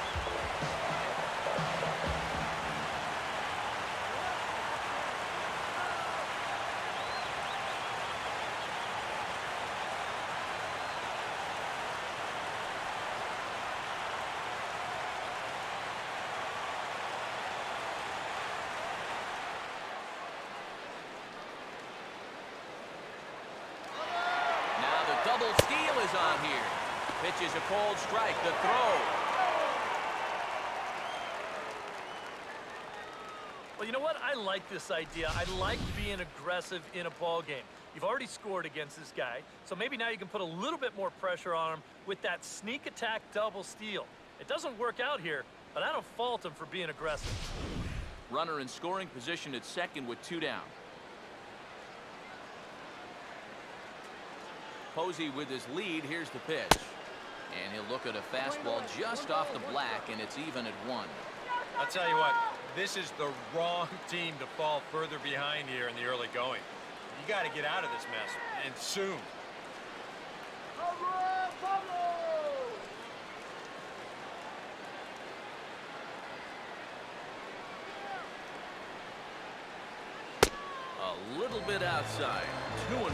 Double steal is on here. Pitches a cold strike. The throw. Well, you know what? I like this idea. I like being aggressive in a ball game. You've already scored against this guy, so maybe now you can put a little bit more pressure on him with that sneak attack double steal. It doesn't work out here, but I don't fault him for being aggressive. Runner in scoring position at second with 2 down. Posey with his lead. Here's the pitch. And he'll look at a fastball just off the black, and it's even at 1. I'll tell you what, this is the wrong team to fall further behind here in the early going. You got to get out of this mess, and soon. A little bit outside. 2-1.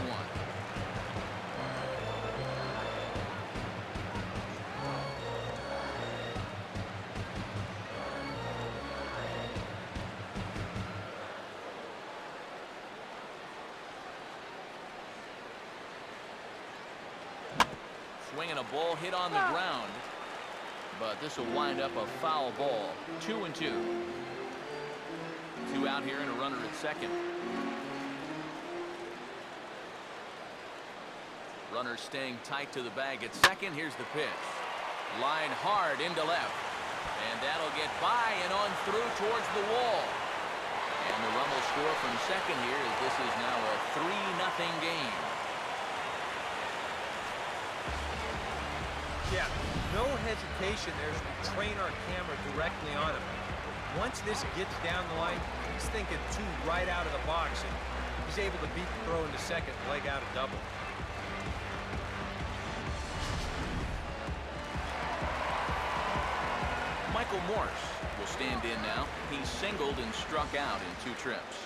Swinging a ball hit on the ground, but this will wind up a foul ball. 2-2. 2 out here and a runner at second. Runner staying tight to the bag at second. Here's the pitch. Line hard into left, and that'll get by and on through towards the wall. And the run will score from second here as this is now a 3-0 game. Yeah, no hesitation there as we train our camera directly on him. Once this gets down the line, he's thinking 2 right out of the box, and he's able to beat the throw into second and leg out a double. Michael Morse will stand in now. He's singled and struck out in 2 trips.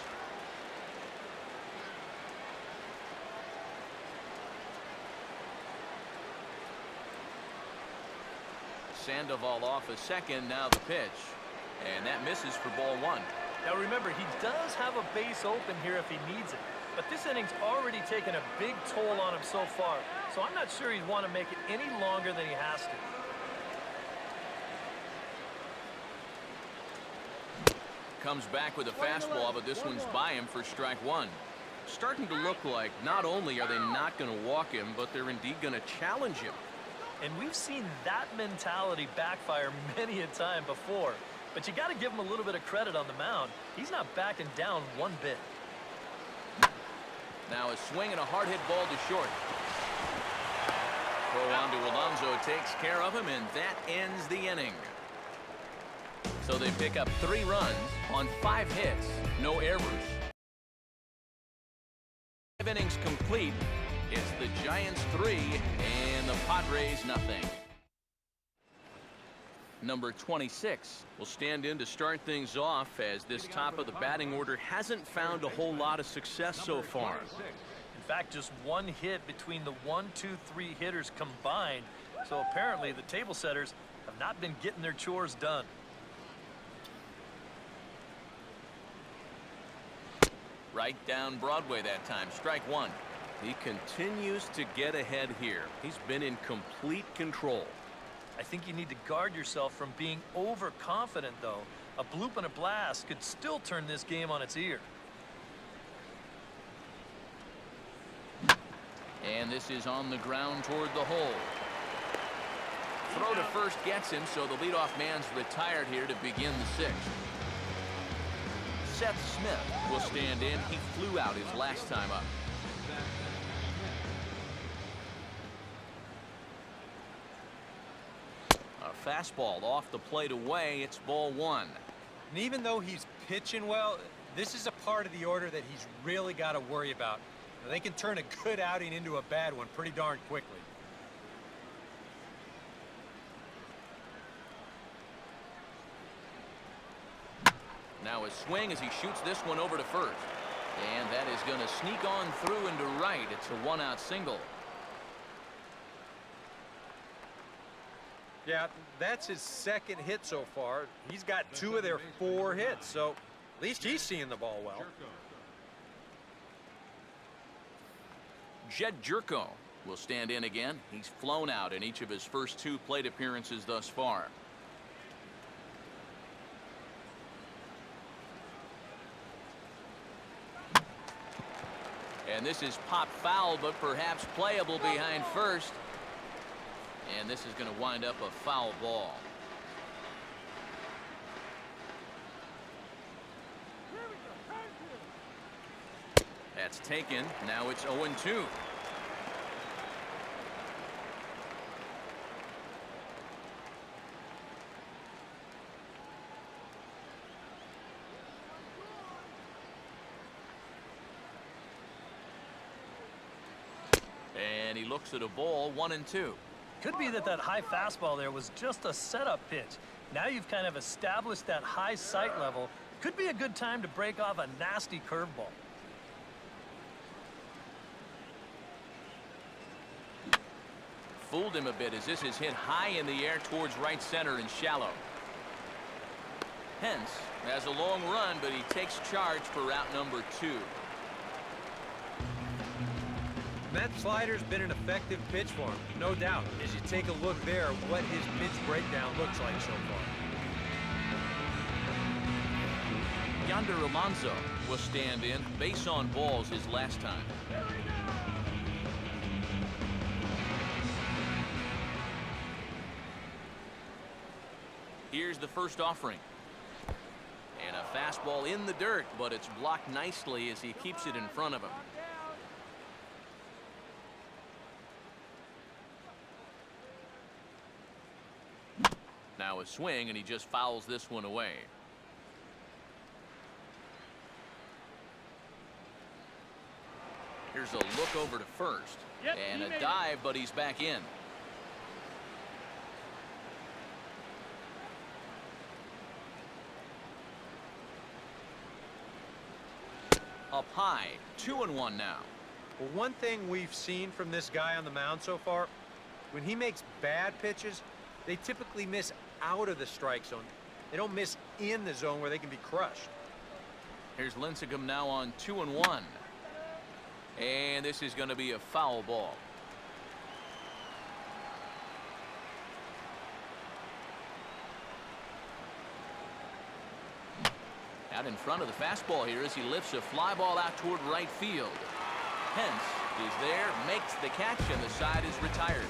Sandoval off a second. Now the pitch. And that misses for ball 1. Now remember, he does have a base open here if he needs it. But this inning's already taken a big toll on him so far. So I'm not sure he'd want to make it any longer than he has to. Comes back with a fastball, but this one's by him for strike 1. Starting to look like not only are they not going to walk him, but they're indeed going to challenge him. And we've seen that mentality backfire many a time before. But you got to give him a little bit of credit on the mound. He's not backing down one bit. Now a swing and a hard hit ball to short. Throw on to Alonso takes care of him, and that ends the inning. So they pick up 3 runs on 5 hits, no errors. 5 innings complete. It's the Giants 3 and the Padres nothing. Number 26 will stand in to start things off as this top of the batting order hasn't found a whole lot of success so far. In fact, just 1 hit between the 1, 2, 3 hitters combined. So apparently the table setters have not been getting their chores done. Right down Broadway that time. Strike 1. He continues to get ahead here. He's been in complete control. I think you need to guard yourself from being overconfident, though. A bloop and a blast could still turn this game on its ear. And this is on the ground toward the hole. Throw to first gets him, so the leadoff man's retired here to begin the sixth. Seth Smith will stand in. He flew out his last time up. A fastball off the plate away. It's ball one. And even though he's pitching well, this is a part of the order that he's really got to worry about. They can turn a good outing into a bad one pretty darn quickly. Now a swing as he shoots this one over to first. And that is going to sneak on through into right. It's a one-out single. Yeah, that's his second hit so far. He's got 2 of their 4 hits, so at least he's seeing the ball well. Jed Jerko will stand in again. He's flown out in each of his first 2 plate appearances thus far. And this is pop foul, but perhaps playable behind first. And this is going to wind up a foul ball. That's taken. Now it's 0-2. And he looks at a ball, 1-2. Could be that high fastball there was just a setup pitch. Now you've kind of established that high sight level. Could be a good time to break off a nasty curveball. Fooled him a bit as this is hit high in the air towards right center and shallow. Hence has a long run, but he takes charge for route number 2. That slider's been an effective pitch for him, no doubt. As you take a look there, what his pitch breakdown looks like so far. Yonder Alonso will stand in. Base on balls his last time. Here's the first offering. And a fastball in the dirt, but it's blocked nicely as he keeps it in front of him. Now a swing, and he just fouls this one away. Here's a look over to first. And a dive, but he's back in. Up high, 2-1 now. Well, one thing we've seen from this guy on the mound so far, when he makes bad pitches, they typically miss out of the strike zone. They don't miss in the zone where they can be crushed. Here's Lincecum now on 2-1. And this is going to be a foul ball. Out in front of the fastball here as he lifts a fly ball out toward right field. Hence is there, makes the catch, and the side is retired.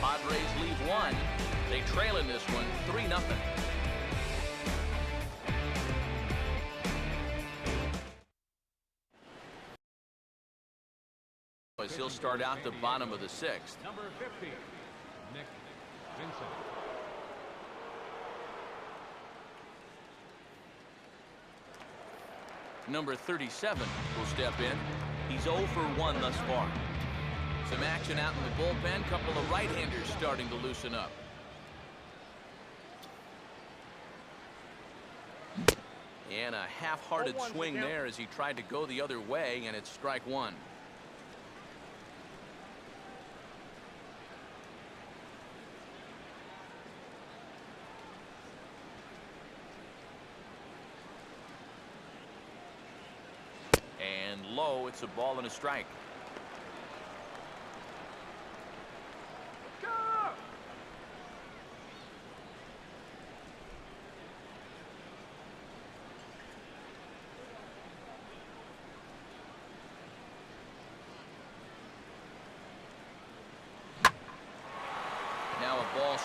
Padres lead 1. They trail in this one 3-0. As he'll start out the bottom of the 6th. Number 50, Nick Vincent. Number 37 will step in. He's 0 for 1 thus far. Some action out in the bullpen. Couple of right-handers starting to loosen up. And a half-hearted swing there as he tried to go the other way, and it's strike 1. And low, it's a ball and a strike.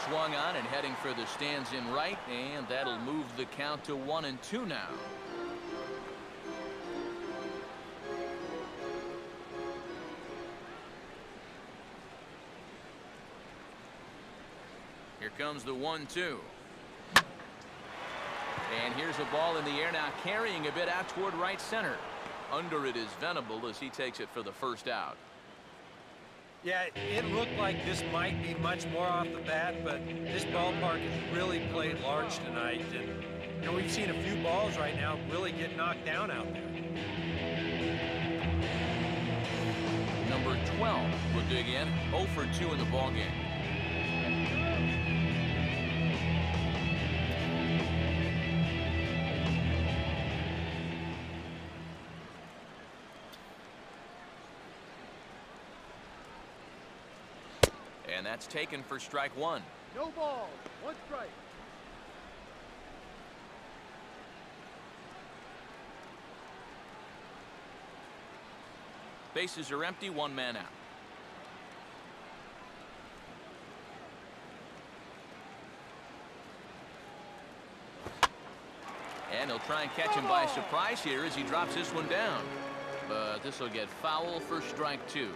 swung on and heading for the stands in right, and that'll move the count to 1-2 now. Here comes the 1-2. And here's a ball in the air now, carrying a bit out toward right center. Under it is Venable as he takes it for the first out. Yeah, it looked like this might be much more off the bat, but this ballpark has really played large tonight. And, you know, we've seen a few balls right now really get knocked down out there. Number 12 will dig in, 0 for 2 in the ballgame. And that's taken for strike one. No ball, 1 strike. Bases are empty, 1 man out. And he'll try and catch him by surprise here as he drops this one down. But this will get foul for strike 2.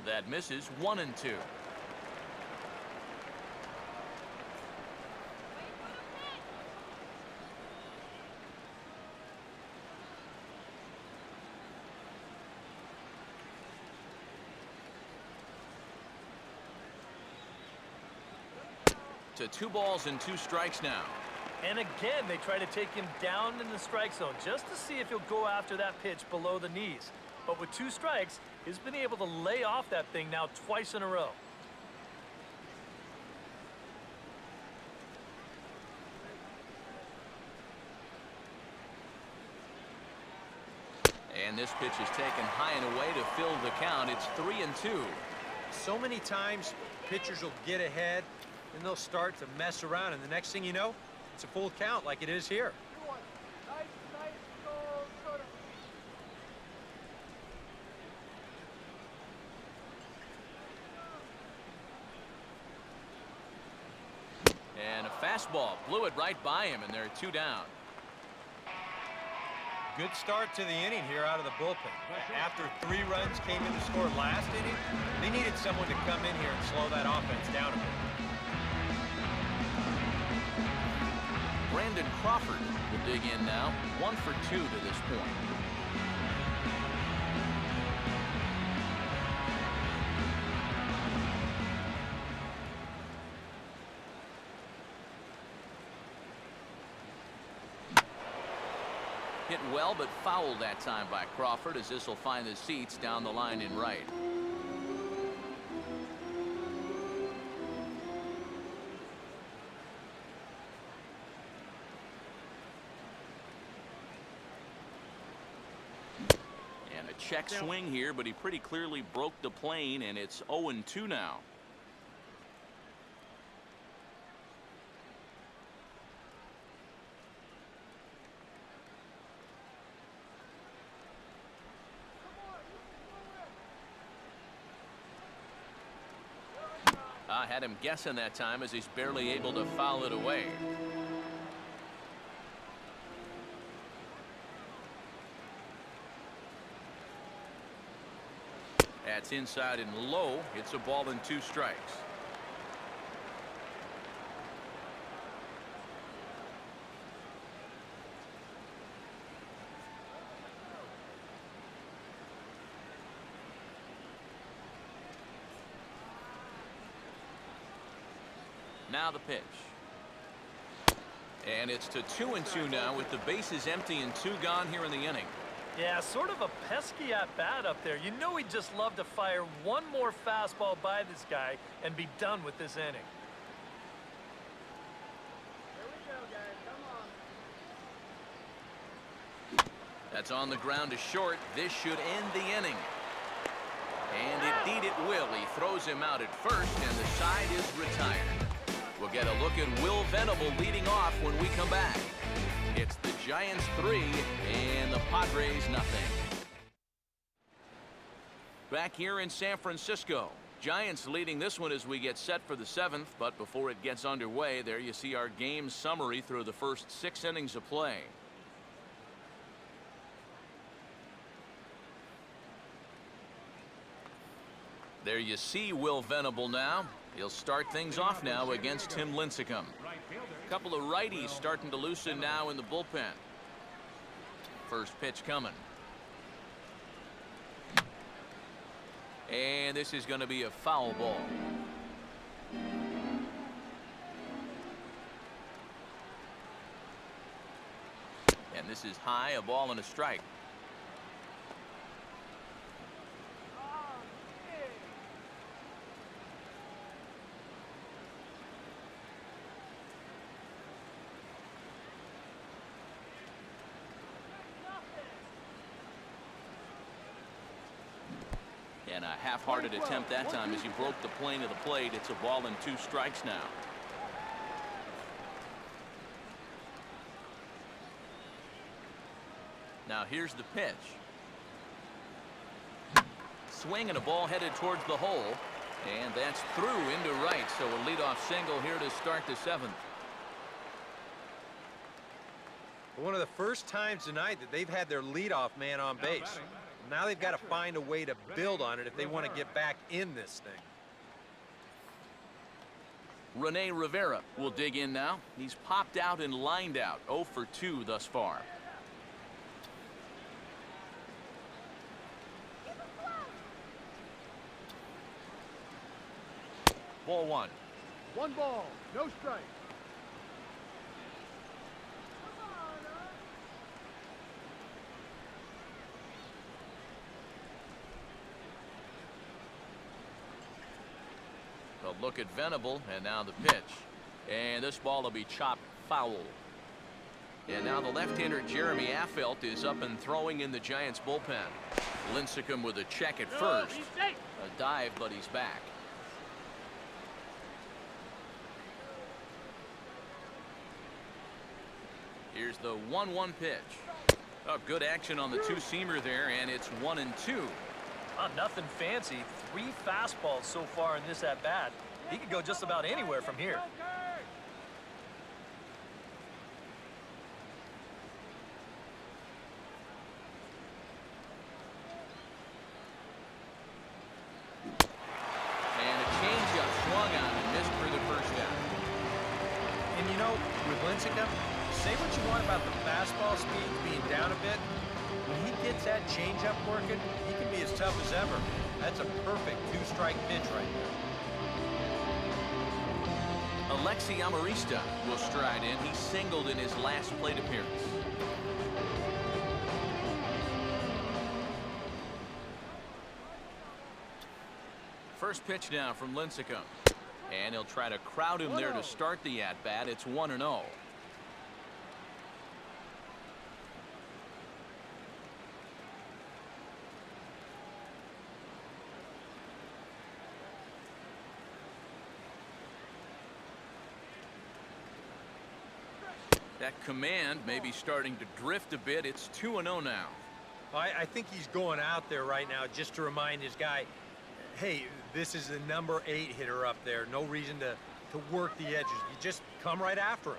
That misses, 1-2. To 2 balls and 2 strikes now. And again, they try to take him down in the strike zone just to see if he'll go after that pitch below the knees. But with 2 strikes, he's been able to lay off that thing now twice in a row. And this pitch is taken high and away to fill the count. It's 3-2. So many times pitchers will get ahead and they'll start to mess around, and the next thing you know, it's a full count like it is here. And a fastball blew it right by him, and they're 2 down. Good start to the inning here out of the bullpen. After 3 runs came in to score last inning, they needed someone to come in here and slow that offense down a bit. Brandon Crawford will dig in now, 1 for 2 to this point. Hit well, but fouled that time by Crawford, as this will find the seats down the line in right. And a check swing here, but he pretty clearly broke the plane, and it's 0-2 now. Had him guessing that time as he's barely able to foul it away. That's inside and low. It's a ball and 2 strikes. Now the pitch. And it's to 2-2 now with the bases empty and 2 gone here in the inning. Yeah, sort of a pesky at-bat up there. You know he'd just love to fire one more fastball by this guy and be done with this inning. Here we go, guys. Come on. That's on the ground to short. This should end the inning. And indeed it will. He throws him out at first, and the side is retired. We'll get a look at Will Venable leading off when we come back. It's the Giants 3 and the Padres nothing. Back here in San Francisco. Giants leading this one as we get set for the 7th, but before it gets underway, there you see our game summary through the first 6 innings of play. There you see Will Venable now. He'll start things off now against Tim Lincecum. A couple of righties starting to loosen now in the bullpen. First pitch coming. And this is going to be a foul ball. And this is high, a ball and a strike. And a half-hearted attempt that time as he broke the plane of the plate. It's a ball and 2 strikes now. Now here's the pitch. Swing and a ball headed towards the hole. And that's through into right. So a leadoff single here to start the 7th. One of the first times tonight that they've had their leadoff man on base. Now they've got to find a way to build on it if they want to get back in this thing. Rene Rivera will dig in now. He's popped out and lined out. 0 for 2 thus far. Ball 1. 1 ball, no strike. A look at Venable, and now the pitch. And this ball will be chopped foul. And now the left-hander Jeremy Affeldt is up and throwing in the Giants bullpen. Lincecum with a check at first. A dive, but he's back. Here's the 1-1 pitch. Oh, good action on the two-seamer there, and it's 1-2. Nothing fancy. 3 fastballs so far in this at-bat. He could go just about anywhere from here. And a changeup swung on and missed for the first down. And you know, with Lincecum, say what you want about the fastball speed being down a bit. When he gets that changeup working, he can be as tough as ever. That's a perfect 2-strike pitch right there. Alexi Amarista will stride in. He singled in his last plate appearance. First pitch now from Lincecum. And he'll try to crowd him there to start the at-bat. It's 1-0. That command may be starting to drift a bit. It's 2-0 now. I think he's going out there right now just to remind his guy, hey, this is the number 8 hitter up there. No reason to work the edges. You just come right after him.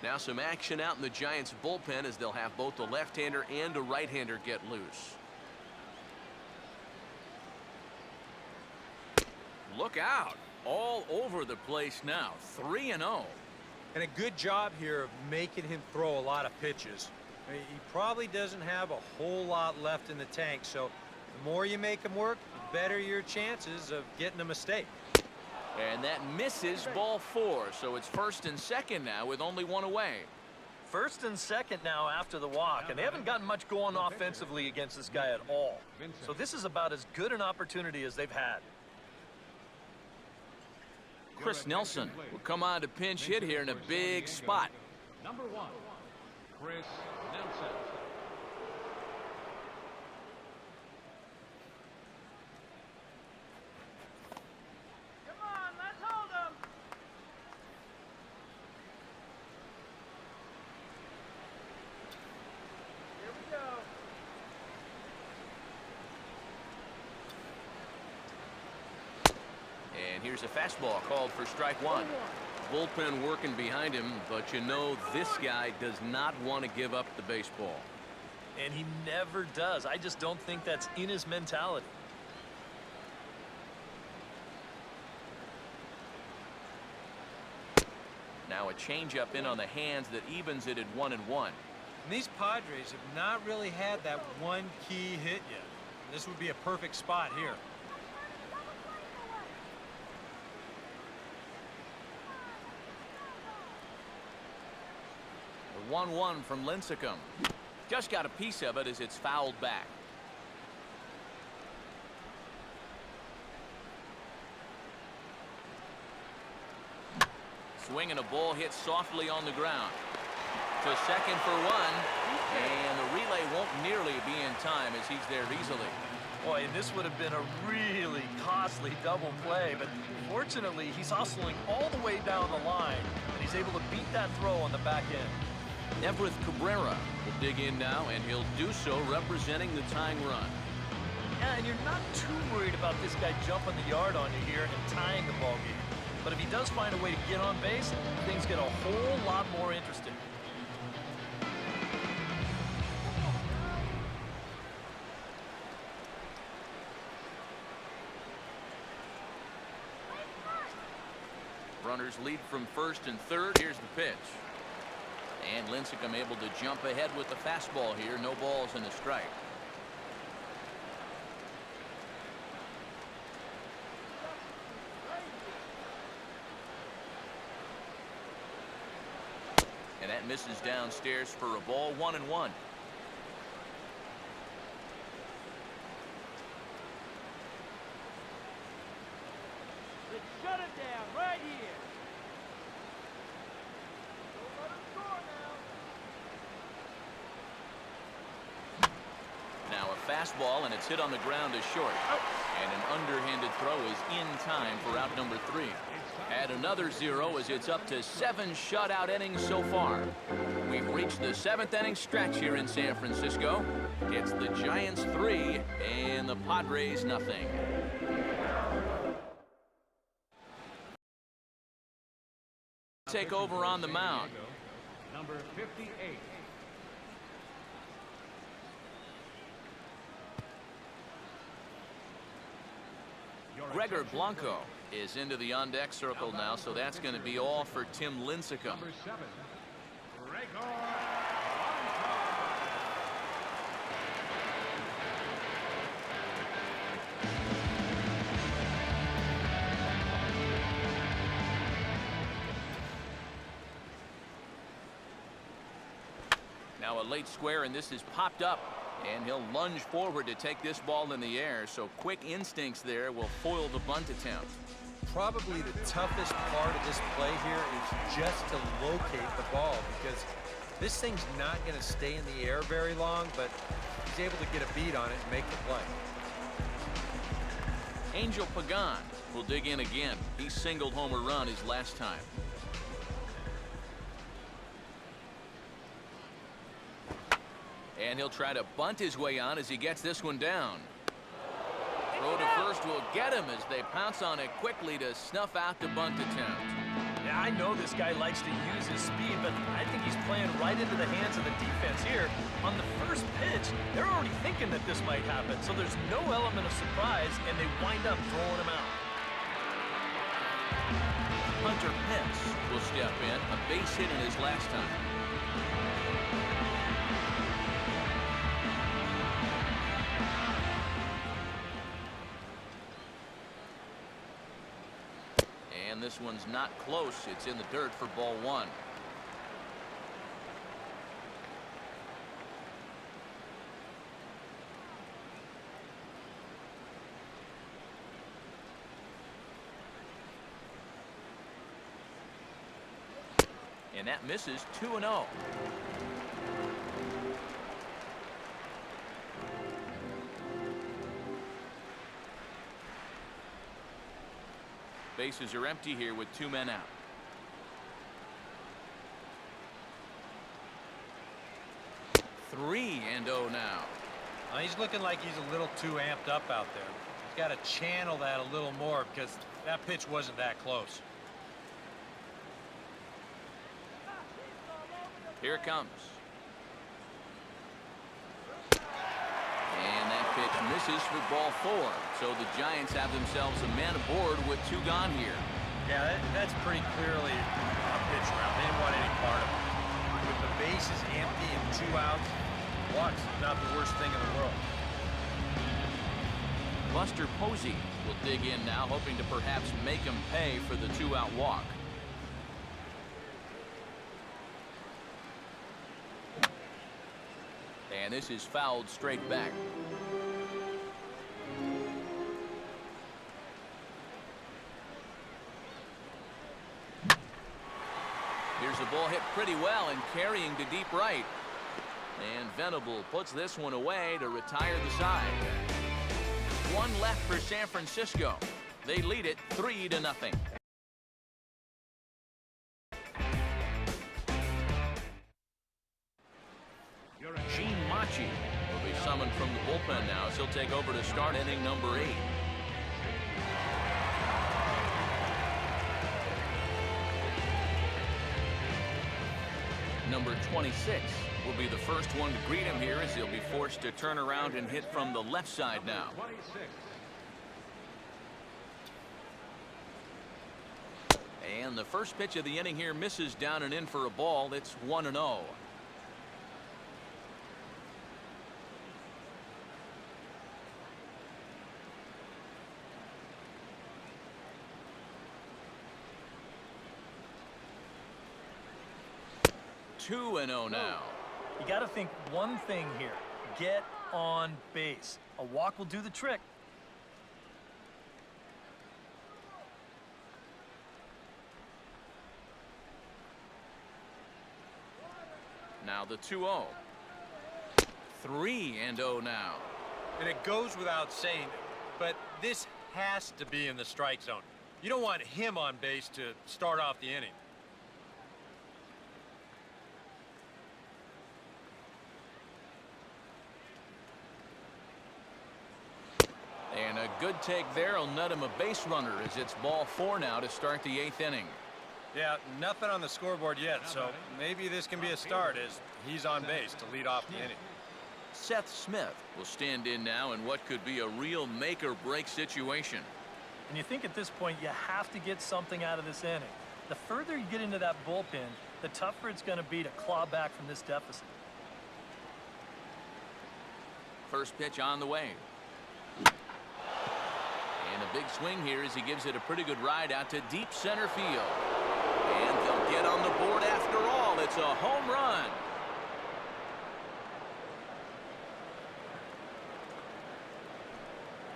Now some action out in the Giants bullpen as they'll have both the left-hander and a right-hander get loose. Look out. All over the place now. 3-0. And a good job here of making him throw a lot of pitches. I mean, he probably doesn't have a whole lot left in the tank, so the more you make him work, the better your chances of getting a mistake. And that misses ball 4, so it's first and second now with only 1 away. First and second now after the walk, and they haven't gotten much going offensively against this guy at all. So this is about as good an opportunity as they've had. Chris Nelson will come on to pinch hit here in a big spot. Number 1, Chris Nelson. here's a fastball called for strike one. Bullpen working behind him, but you know this guy does not want to give up the baseball. And he never does. I just don't think that's in his mentality. Now a changeup in on the hands that evens it at 1-1. And these Padres have not really had that one key hit yet. This would be a perfect spot here. The 1-1 from Lincecum. Just got a piece of it as it's fouled back. Swinging a ball hit softly on the ground. To second for one. And the relay won't nearly be in time as he's there easily. Boy, and this would have been a really costly double play, but fortunately he's hustling all the way down the line, and he's able to beat that throw on the back end. Everett Cabrera will dig in now, and he'll do so representing the tying run. Yeah, and you're not too worried about this guy jumping the yard on you here and tying the ball game. But if he does find a way to get on base, things get a whole lot more interesting. Runners lead from first and third. Here's the pitch. And Lincecum able to jump ahead with the fastball here. No balls and a strike. And that misses downstairs for a ball. 1-1. Shut it down right here. Don't let him score now. Now a fastball, and it's hit on the ground to short. And an underhanded throw is in time for out number 3. Add another 0 as it's up to 7 shutout innings so far. We've reached the 7th inning stretch here in San Francisco. It's the Giants 3 and the Padres nothing. Take over on the mound. Number 58. Gregor Blanco is into the on-deck circle now, so that's going to be all for Tim Lincecum. Number 7. Gregor. Now a late square, and this is popped up, and he'll lunge forward to take this ball in the air, so quick instincts there will foil the bunt attempt. Probably the toughest part of this play here is just to locate the ball, because this thing's not going to stay in the air very long, but he's able to get a beat on it and make the play. Angel Pagan will dig in again. He singled home a run his last time. And he'll try to bunt his way on as he gets this one down. Throw to first will get him as they pounce on it quickly to snuff out the bunt attempt. Yeah, I know this guy likes to use his speed, but I think he's playing right into the hands of the defense here. On the first pitch, they're already thinking that this might happen, so there's no element of surprise, and they wind up throwing him out. Hunter Pence will step in, a base hit in his last time. And this one's not close. It's in the dirt for ball 1. And that misses. 2-0. Bases are empty here with 2 men out. Three and 0 now. He's looking like he's a little too amped up out there. He's got to channel that a little more, because That pitch wasn't that close. Here it comes. And that pitch misses for ball 4. So the Giants have themselves a man aboard with 2 gone here. Yeah, that's pretty clearly a pitch route. They didn't want any part of it. With the bases empty and 2 outs, walk's not the worst thing in the world. Buster Posey will dig in now, hoping to perhaps make him pay for the 2-out walk. And this is fouled straight back. Here's a ball hit pretty well and carrying to deep right. And Venable puts this one away to retire the side. 1 left for San Francisco. They lead it 3-0. Gene Machi will be summoned from the bullpen now as he'll take over to start inning number 8. Number 26 will be the first one to greet him here as he'll be forced to turn around and hit from the left side now. 26. And the first pitch of the inning here misses down and in for a ball. It's 1-0. Two and 0 now. You got to think one thing here. Get on base. A walk will do the trick. Now the 2-0. 3-0 now. And it goes without saying, but this has to be in the strike zone. You don't want him on base to start off the inning. And a good take there will net him a base runner as it's ball 4 now to start the 8th inning. Yeah, nothing on the scoreboard yet, so maybe this can be a start as he's on base to lead off the inning. Seth Smith will stand in now in what could be a real make-or-break situation. And you think at this point you have to get something out of this inning. The further you get into that bullpen, the tougher it's going to be to claw back from this deficit. First pitch on the way. And a big swing here as he gives it a pretty good ride out to deep center field. And they'll get on the board after all. It's a home run.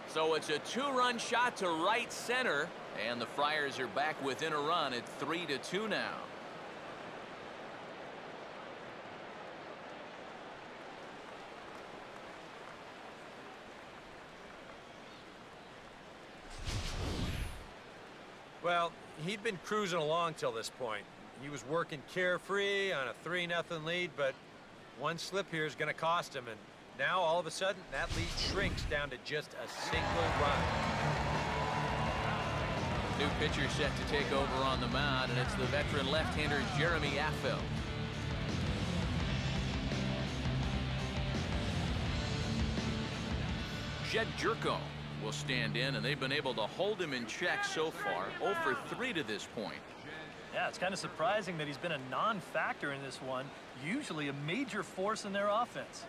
So it's a 2-run shot to right center. And the Friars are back within a run at 3-2 now. Well, he'd been cruising along till this point. He was working carefree on a 3-0 lead, but one slip here is going to cost him, and now all of a sudden that lead shrinks down to just a single run. New pitcher set to take over on the mound, and it's the veteran left-hander Jeremy Affeldt. Jed Jerko will stand in, and they've been able to hold him in check so far. 0 for 3 to this point. Yeah, it's kind of surprising that he's been a non-factor in this one. Usually a major force in their offense.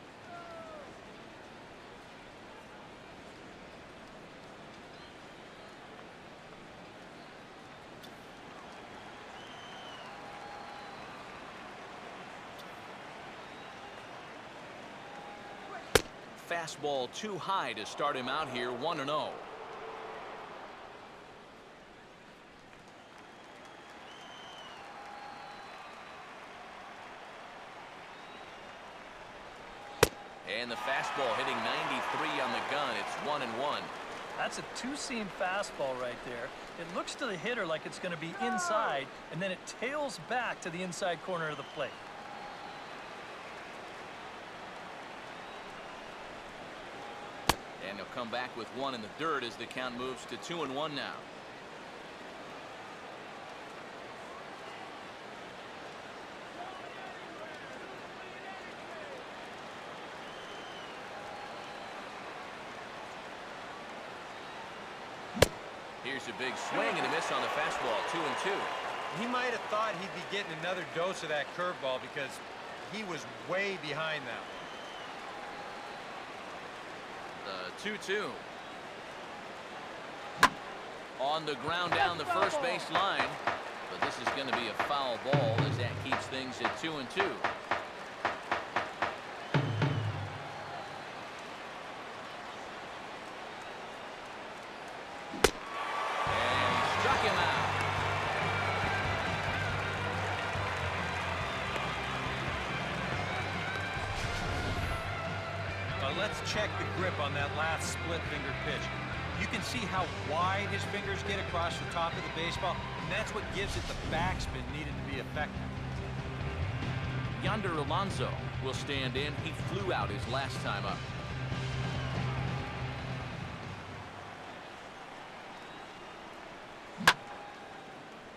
Fastball too high to start him out here, 1-0. And the fastball hitting 93 on the gun. It's 1-1. That's a two-seam fastball right there. It looks to the hitter like it's going to be inside, and then it tails back to the inside corner of the plate. And he'll come back with 1 in the dirt as the count moves to 2-1 now. Here's a big swing and a miss on the fastball, 2-2. He might have thought he'd be getting another dose of that curveball because he was way behind that one. The 2-2. On the ground down the first base line. But this is going to be a foul ball as that keeps things at 2-2. And he struck him out. Well, let's check the grip on that last split finger pitch. You can see how wide his fingers get across the top of the baseball, and that's what gives it the backspin needed to be effective. Yonder Alonso will stand in. He flew out his last time up.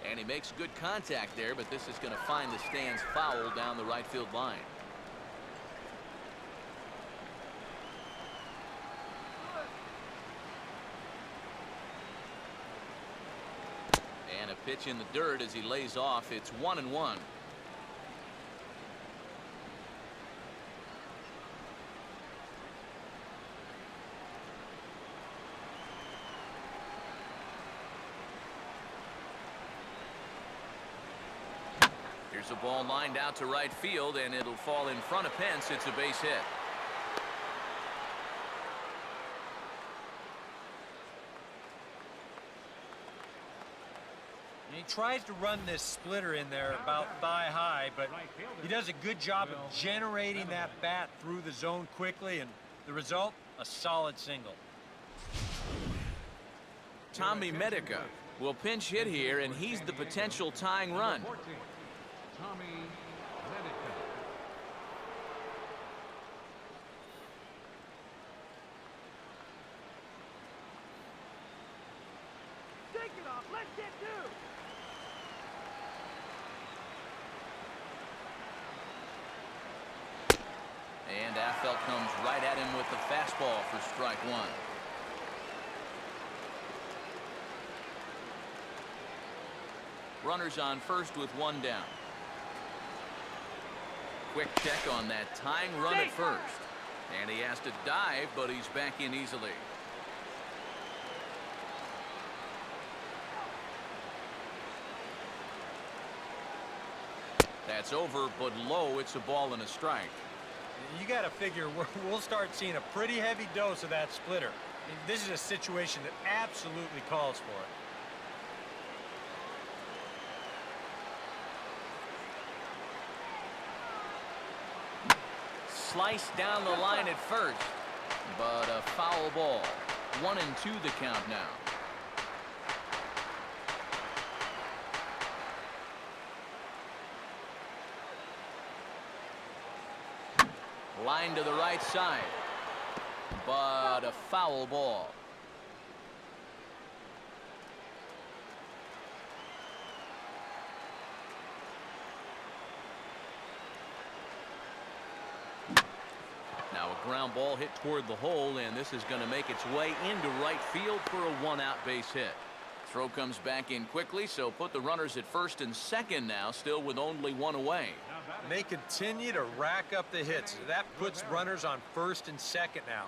And he makes good contact there, but this is going to find the stands foul down the right field line. And a pitch in the dirt as he lays off. It's 1-1. Here's a ball lined out to right field, and it'll fall in front of Pence. It's a base hit. He tries to run this splitter in there about thigh high, but he does a good job of generating that bat through the zone quickly, and the result, a solid single. Tommy Medica will pinch hit here, and he's the potential tying run. Tommy Lincecum. Take it off. Let's get two. And Affelt comes right at him with the fastball for strike one. Runners on first with one down. Quick check on that tying run at first. And he has to dive, but he's back in easily. That's over, but low. It's a ball and a strike. You got to figure we'll start seeing a pretty heavy dose of that splitter. I mean, this is a situation that absolutely calls for it. Sliced down the line at first, but a foul ball. 1-2 the count now. Line to the right side, but a foul ball. Now a ground ball hit toward the hole, and this is going to make its way into right field for a one-out base hit. Throw comes back in quickly, so put the runners at first and second now, still with only one away. They continue to rack up the hits. That puts runners on first and second now.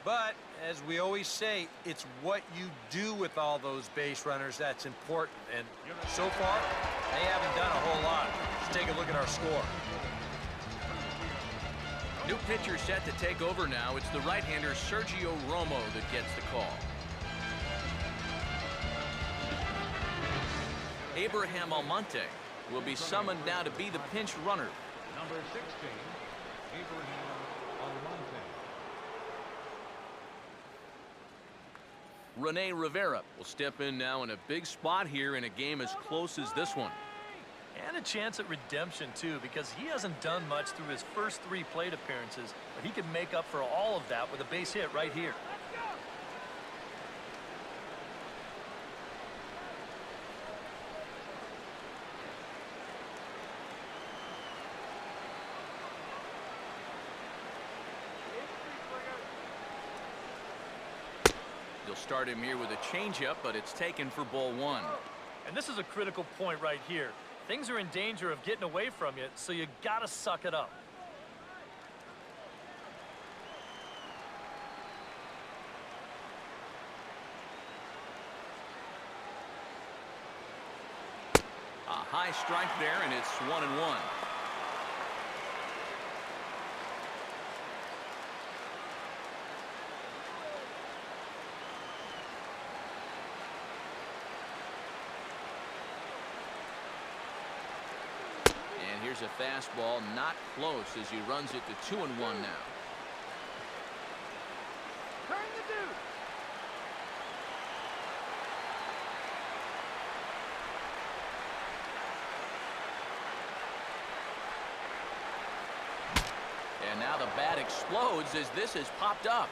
But, as we always say, it's what you do with all those base runners that's important. And so far, they haven't done a whole lot. Let's take a look at our score. New pitcher set to take over now. It's the right-hander Sergio Romo that gets the call. Abraham Almonte will be summoned now to be the pinch runner. Number 16, Abraham Almonte. Rene Rivera will step in now in a big spot here in a game as close as this one. And a chance at redemption, too, because he hasn't done much through his first 3 plate appearances, but he can make up for all of that with a base hit right here. He'll start him here with a changeup, but it's taken for ball one. And this is a critical point right here. Things are in danger of getting away from you, so you got to suck it up. A high strike there, and it's 1-1. And here's a fastball, not close as he runs it to 2-1 now. Turn the dude. And now the bat explodes as this has popped up.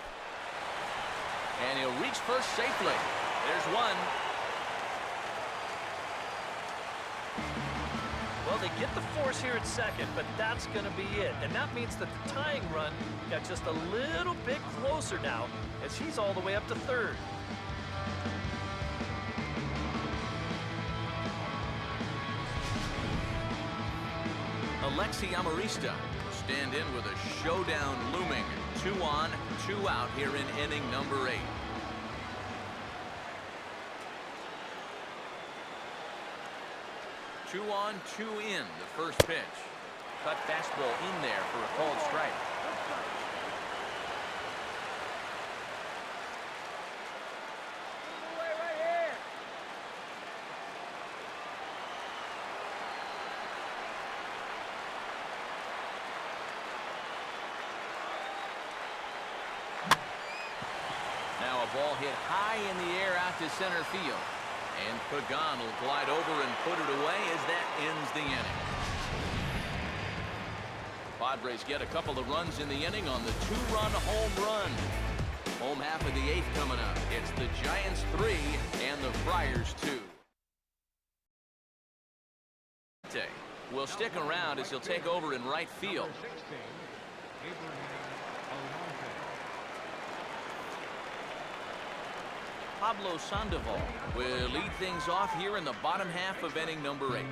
And he'll reach first safely. There's one. Well, they get the force here at second, but that's going to be it. And that means that the tying run got just a little bit closer now as he's all the way up to third. Alexi Amarista will stand in with a showdown looming. 2 on, 2 out here in inning number 8. Two on, 2 in, the first pitch. Cut fastball in there for a called strike. Away right here. Now a ball hit high in the air out to center field. And Pagan will glide over and put it away as that ends the inning. Padres get a couple of runs in the inning on the 2-run home run. Home half of the 8th coming up. It's the Giants 3 and the Friars 2. Will stick around as he'll take over in right field. Pablo Sandoval will lead things off here in the bottom half of inning number 8.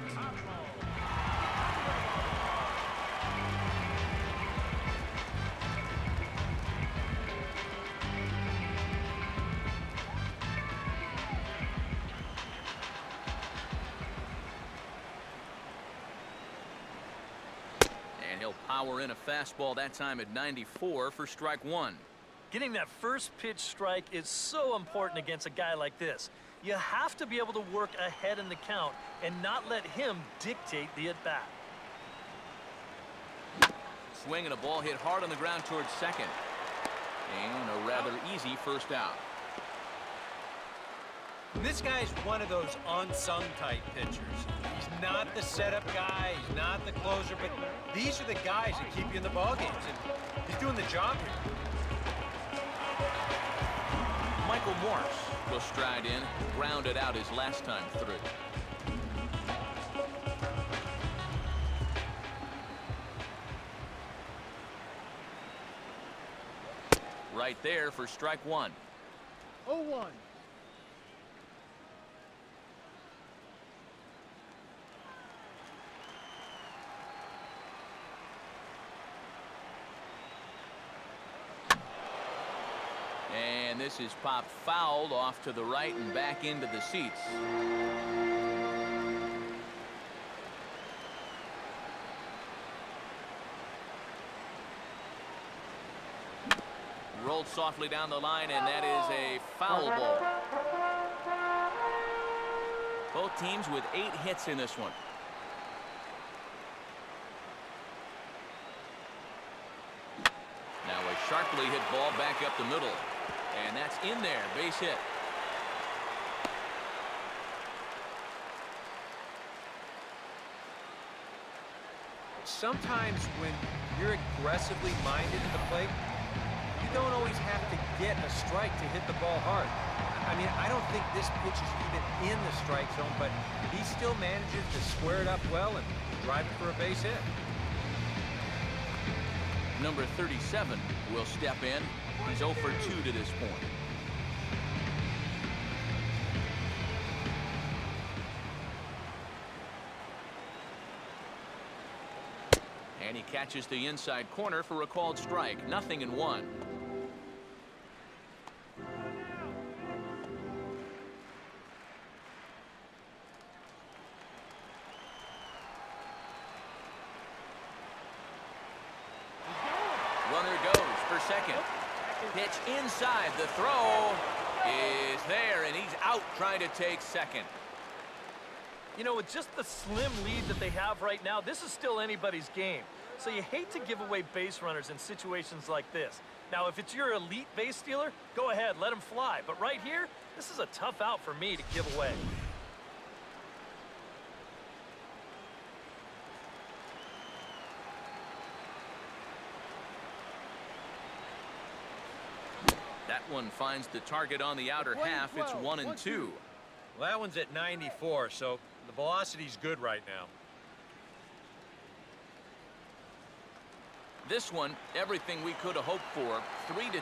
And he'll power in a fastball that time at 94 for strike 1. Getting that first pitch strike is so important against a guy like this. You have to be able to work ahead in the count and not let him dictate the at-bat. Swing and a ball hit hard on the ground towards second. And a rather easy first out. This guy's one of those unsung type pitchers. He's not the setup guy, he's not the closer, but these are the guys that keep you in the ball games, and he's doing the job here. Michael Morse will stride in, grounded out his last time through. Right there for strike 1. 0-1. And this is popped fouled off to the right and back into the seats. Rolled softly down the line, and that is a foul ball. Both teams with 8 hits in this one. Now a sharply hit ball back up the middle. And that's in there, base hit. Sometimes when you're aggressively minded at the plate, you don't always have to get a strike to hit the ball hard. I mean, I don't think this pitch is even in the strike zone, but he still manages to square it up well and drive it for a base hit. Number 37 will step in. He's 0 for 2 to this point. And he catches the inside corner for a called strike. 0-1. Runner goes for second. Pitch inside. The throw is there, and he's out trying to take second. You know, with just the slim lead that they have right now, this is still anybody's game. So you hate to give away base runners in situations like this. Now, if it's your elite base stealer, go ahead, let him fly. But right here, this is a tough out for me to give away. That one finds the target on the outer half. It's 1-2. Well, that one's at 94, so the velocity's good right now. This one, everything we could have hoped for. 3-2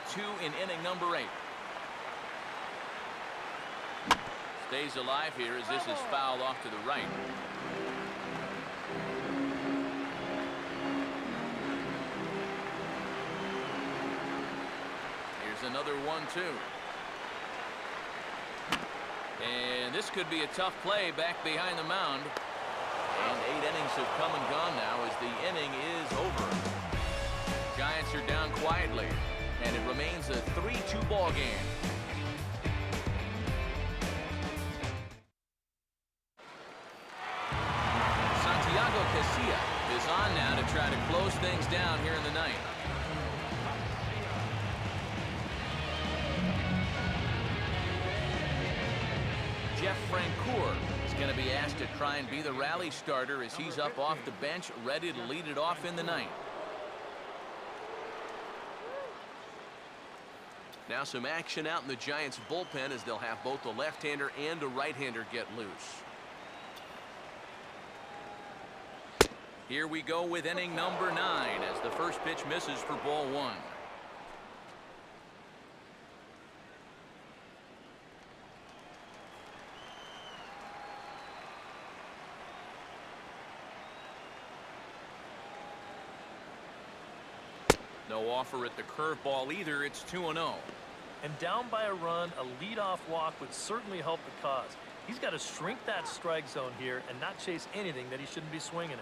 in inning number 8. Stays alive here as this is fouled off to the right. Here's another 1-2. And this could be a tough play back behind the mound. And 8 innings have come and gone now as the inning is over. Giants are down quietly, and it remains a 3-2 ball game. Santiago Casilla is on now to try to close things down here in the ninth. Jeff Francoeur is going to be asked to try and be the rally starter as he's up off the bench, ready to lead it off in the ninth. Now some action out in the Giants bullpen as they'll have both a left-hander and a right-hander get loose. Here we go with inning number 9 as the first pitch misses for ball 1. No offer at the curveball either. It's 2-0. And down by a run, a leadoff walk would certainly help the cause. He's got to shrink that strike zone here and not chase anything that he shouldn't be swinging at.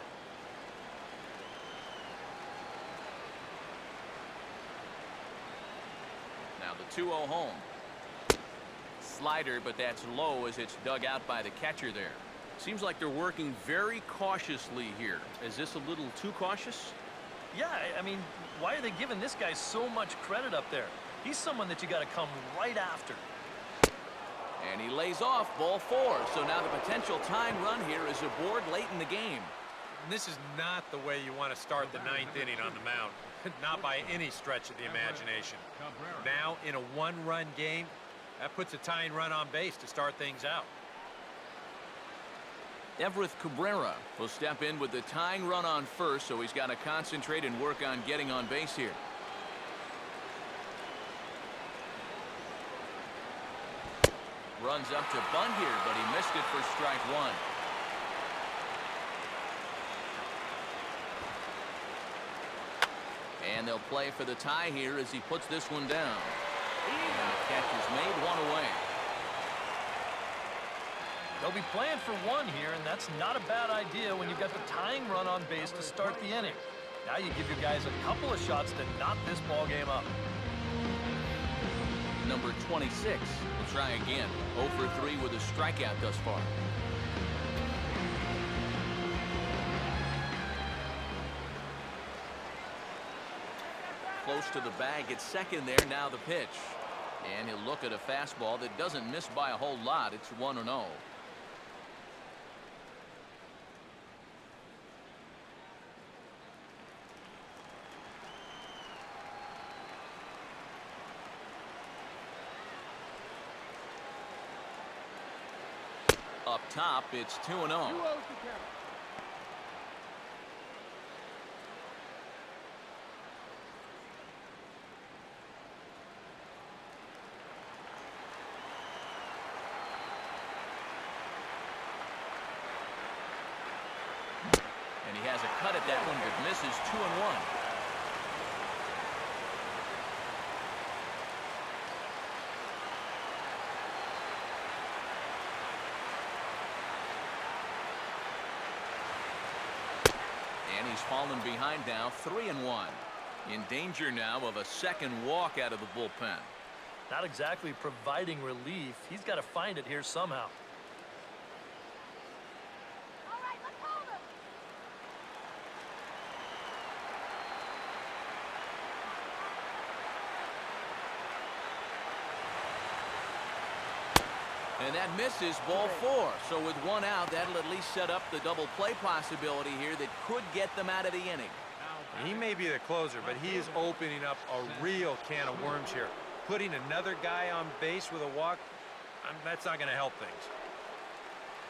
Now the 2-0 home. Slider, but that's low as it's dug out by the catcher there. Seems like they're working very cautiously here. Is this a little too cautious? Yeah, I mean, why are they giving this guy so much credit up there? He's someone that you got to come right after. And he lays off ball 4. So now the potential tying run here is aboard late in the game. This is not the way you want to start the 9th inning on the mound. Not by any stretch of the imagination. Now, in a 1-run game, that puts a tying run on base to start things out. Everett Cabrera will step in with the tying run on first, so he's got to concentrate and work on getting on base here. Runs up to bunt here, but he missed it for strike 1. And they'll play for the tie here as he puts this one down. And the catch is made, 1 away. They'll be playing for 1 here, and that's not a bad idea when you've got the tying run on base to start the inning. Now you give your guys a couple of shots to knock this ball game up. Number 26 will try again. 0 for 3 with a strikeout thus far. Close to the bag at second there. Now the pitch. And he'll look at a fastball that doesn't miss by a whole lot. It's 1-0. Up top, it's 2-0. And he has a cut at that one, but misses 2-1. And he's fallen behind now, 3-1. In danger now of a second walk out of the bullpen. Not exactly providing relief. He's got to find it here somehow. All right, let's hold him. And that misses, ball 4. So with one out, that'll at least set up the double play possibility here that could get them out of the inning. He may be the closer, but he is opening up a real can of worms here. Putting another guy on base with a walk, that's not going to help things.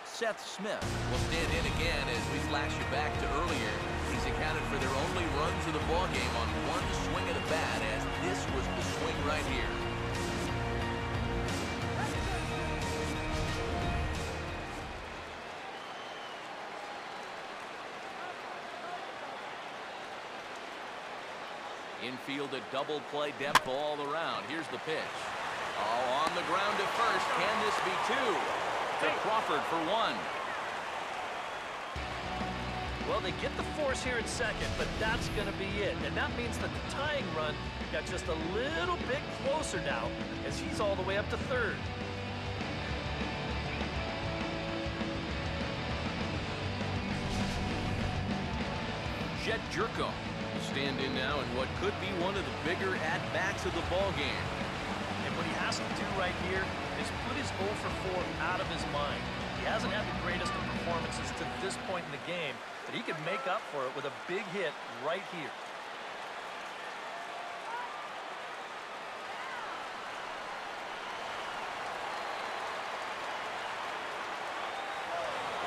Seth Smith will stand in again as we flash you back to earlier. He's accounted for their only runs of the ballgame on one swing of the bat, as this was the swing right here. Infield a double play depth all around. Here's the pitch. Oh, on the ground to first. Can this be 2? To Crawford for 1. Well, they get the force here at second, but that's going to be it. And that means that the tying run got just a little bit closer now as he's all the way up to third. Jet Jerko will stand in now in what could be one of the bigger at-bats of the ballgame. And what he has to do right here is put his 0 for 4 out of his mind. He hasn't had the greatest of performances to this point in the game, but he could make up for it with a big hit right here.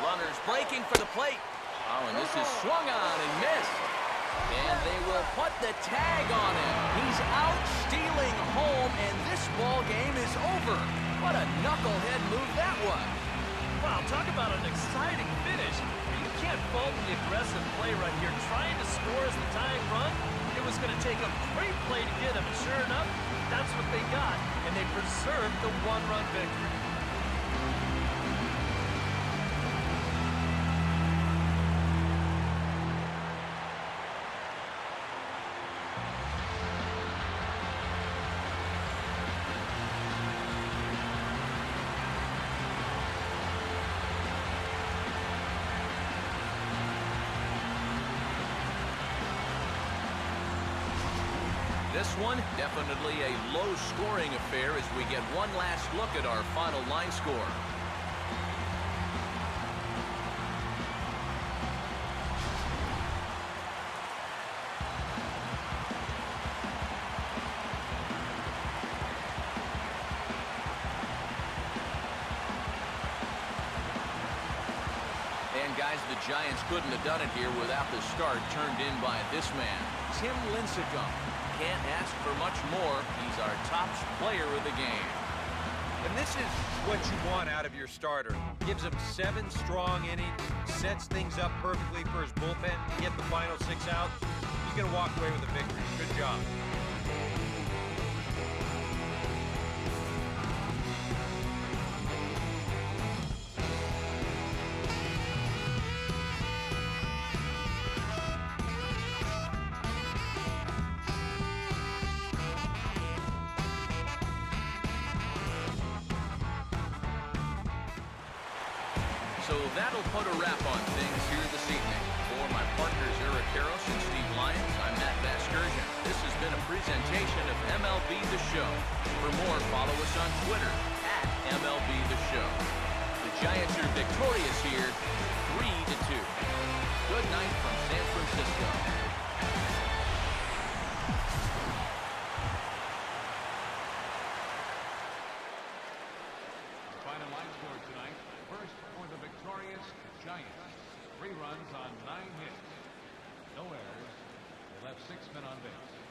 Runners breaking for the plate. Oh, and this is swung on and missed. And they will put the tag on him. He's out stealing home, and this ball game is over. What a knucklehead move that was. Wow, talk about an exciting finish. You can't fault the aggressive play right here. Trying to score as the tying run, it was going to take a great play to get him. And sure enough, that's what they got, and they preserved the one-run victory. This one, definitely a low-scoring affair as we get one last look at our final line score. And guys, the Giants couldn't have done it here without the start turned in by this man, Tim Lincecum. Can't ask for much more. He's our top player of the game. And this is what you want out of your starter. Gives him 7 strong innings, sets things up perfectly for his bullpen to get the final 6 outs. He's going to walk away with a victory. Good job. So that'll put a wrap on things here this evening. For my partners Eric Karros and Steve Lyons, I'm Matt Vasgersian. This has been a presentation of MLB The Show. For more, follow us on Twitter @MLB The Show. The Giants are victorious here, 3-2. Good night from San Francisco. Final line score tonight. First for the victorious Giants. 3 runs on 9 hits. No errors. They left 6 men on base.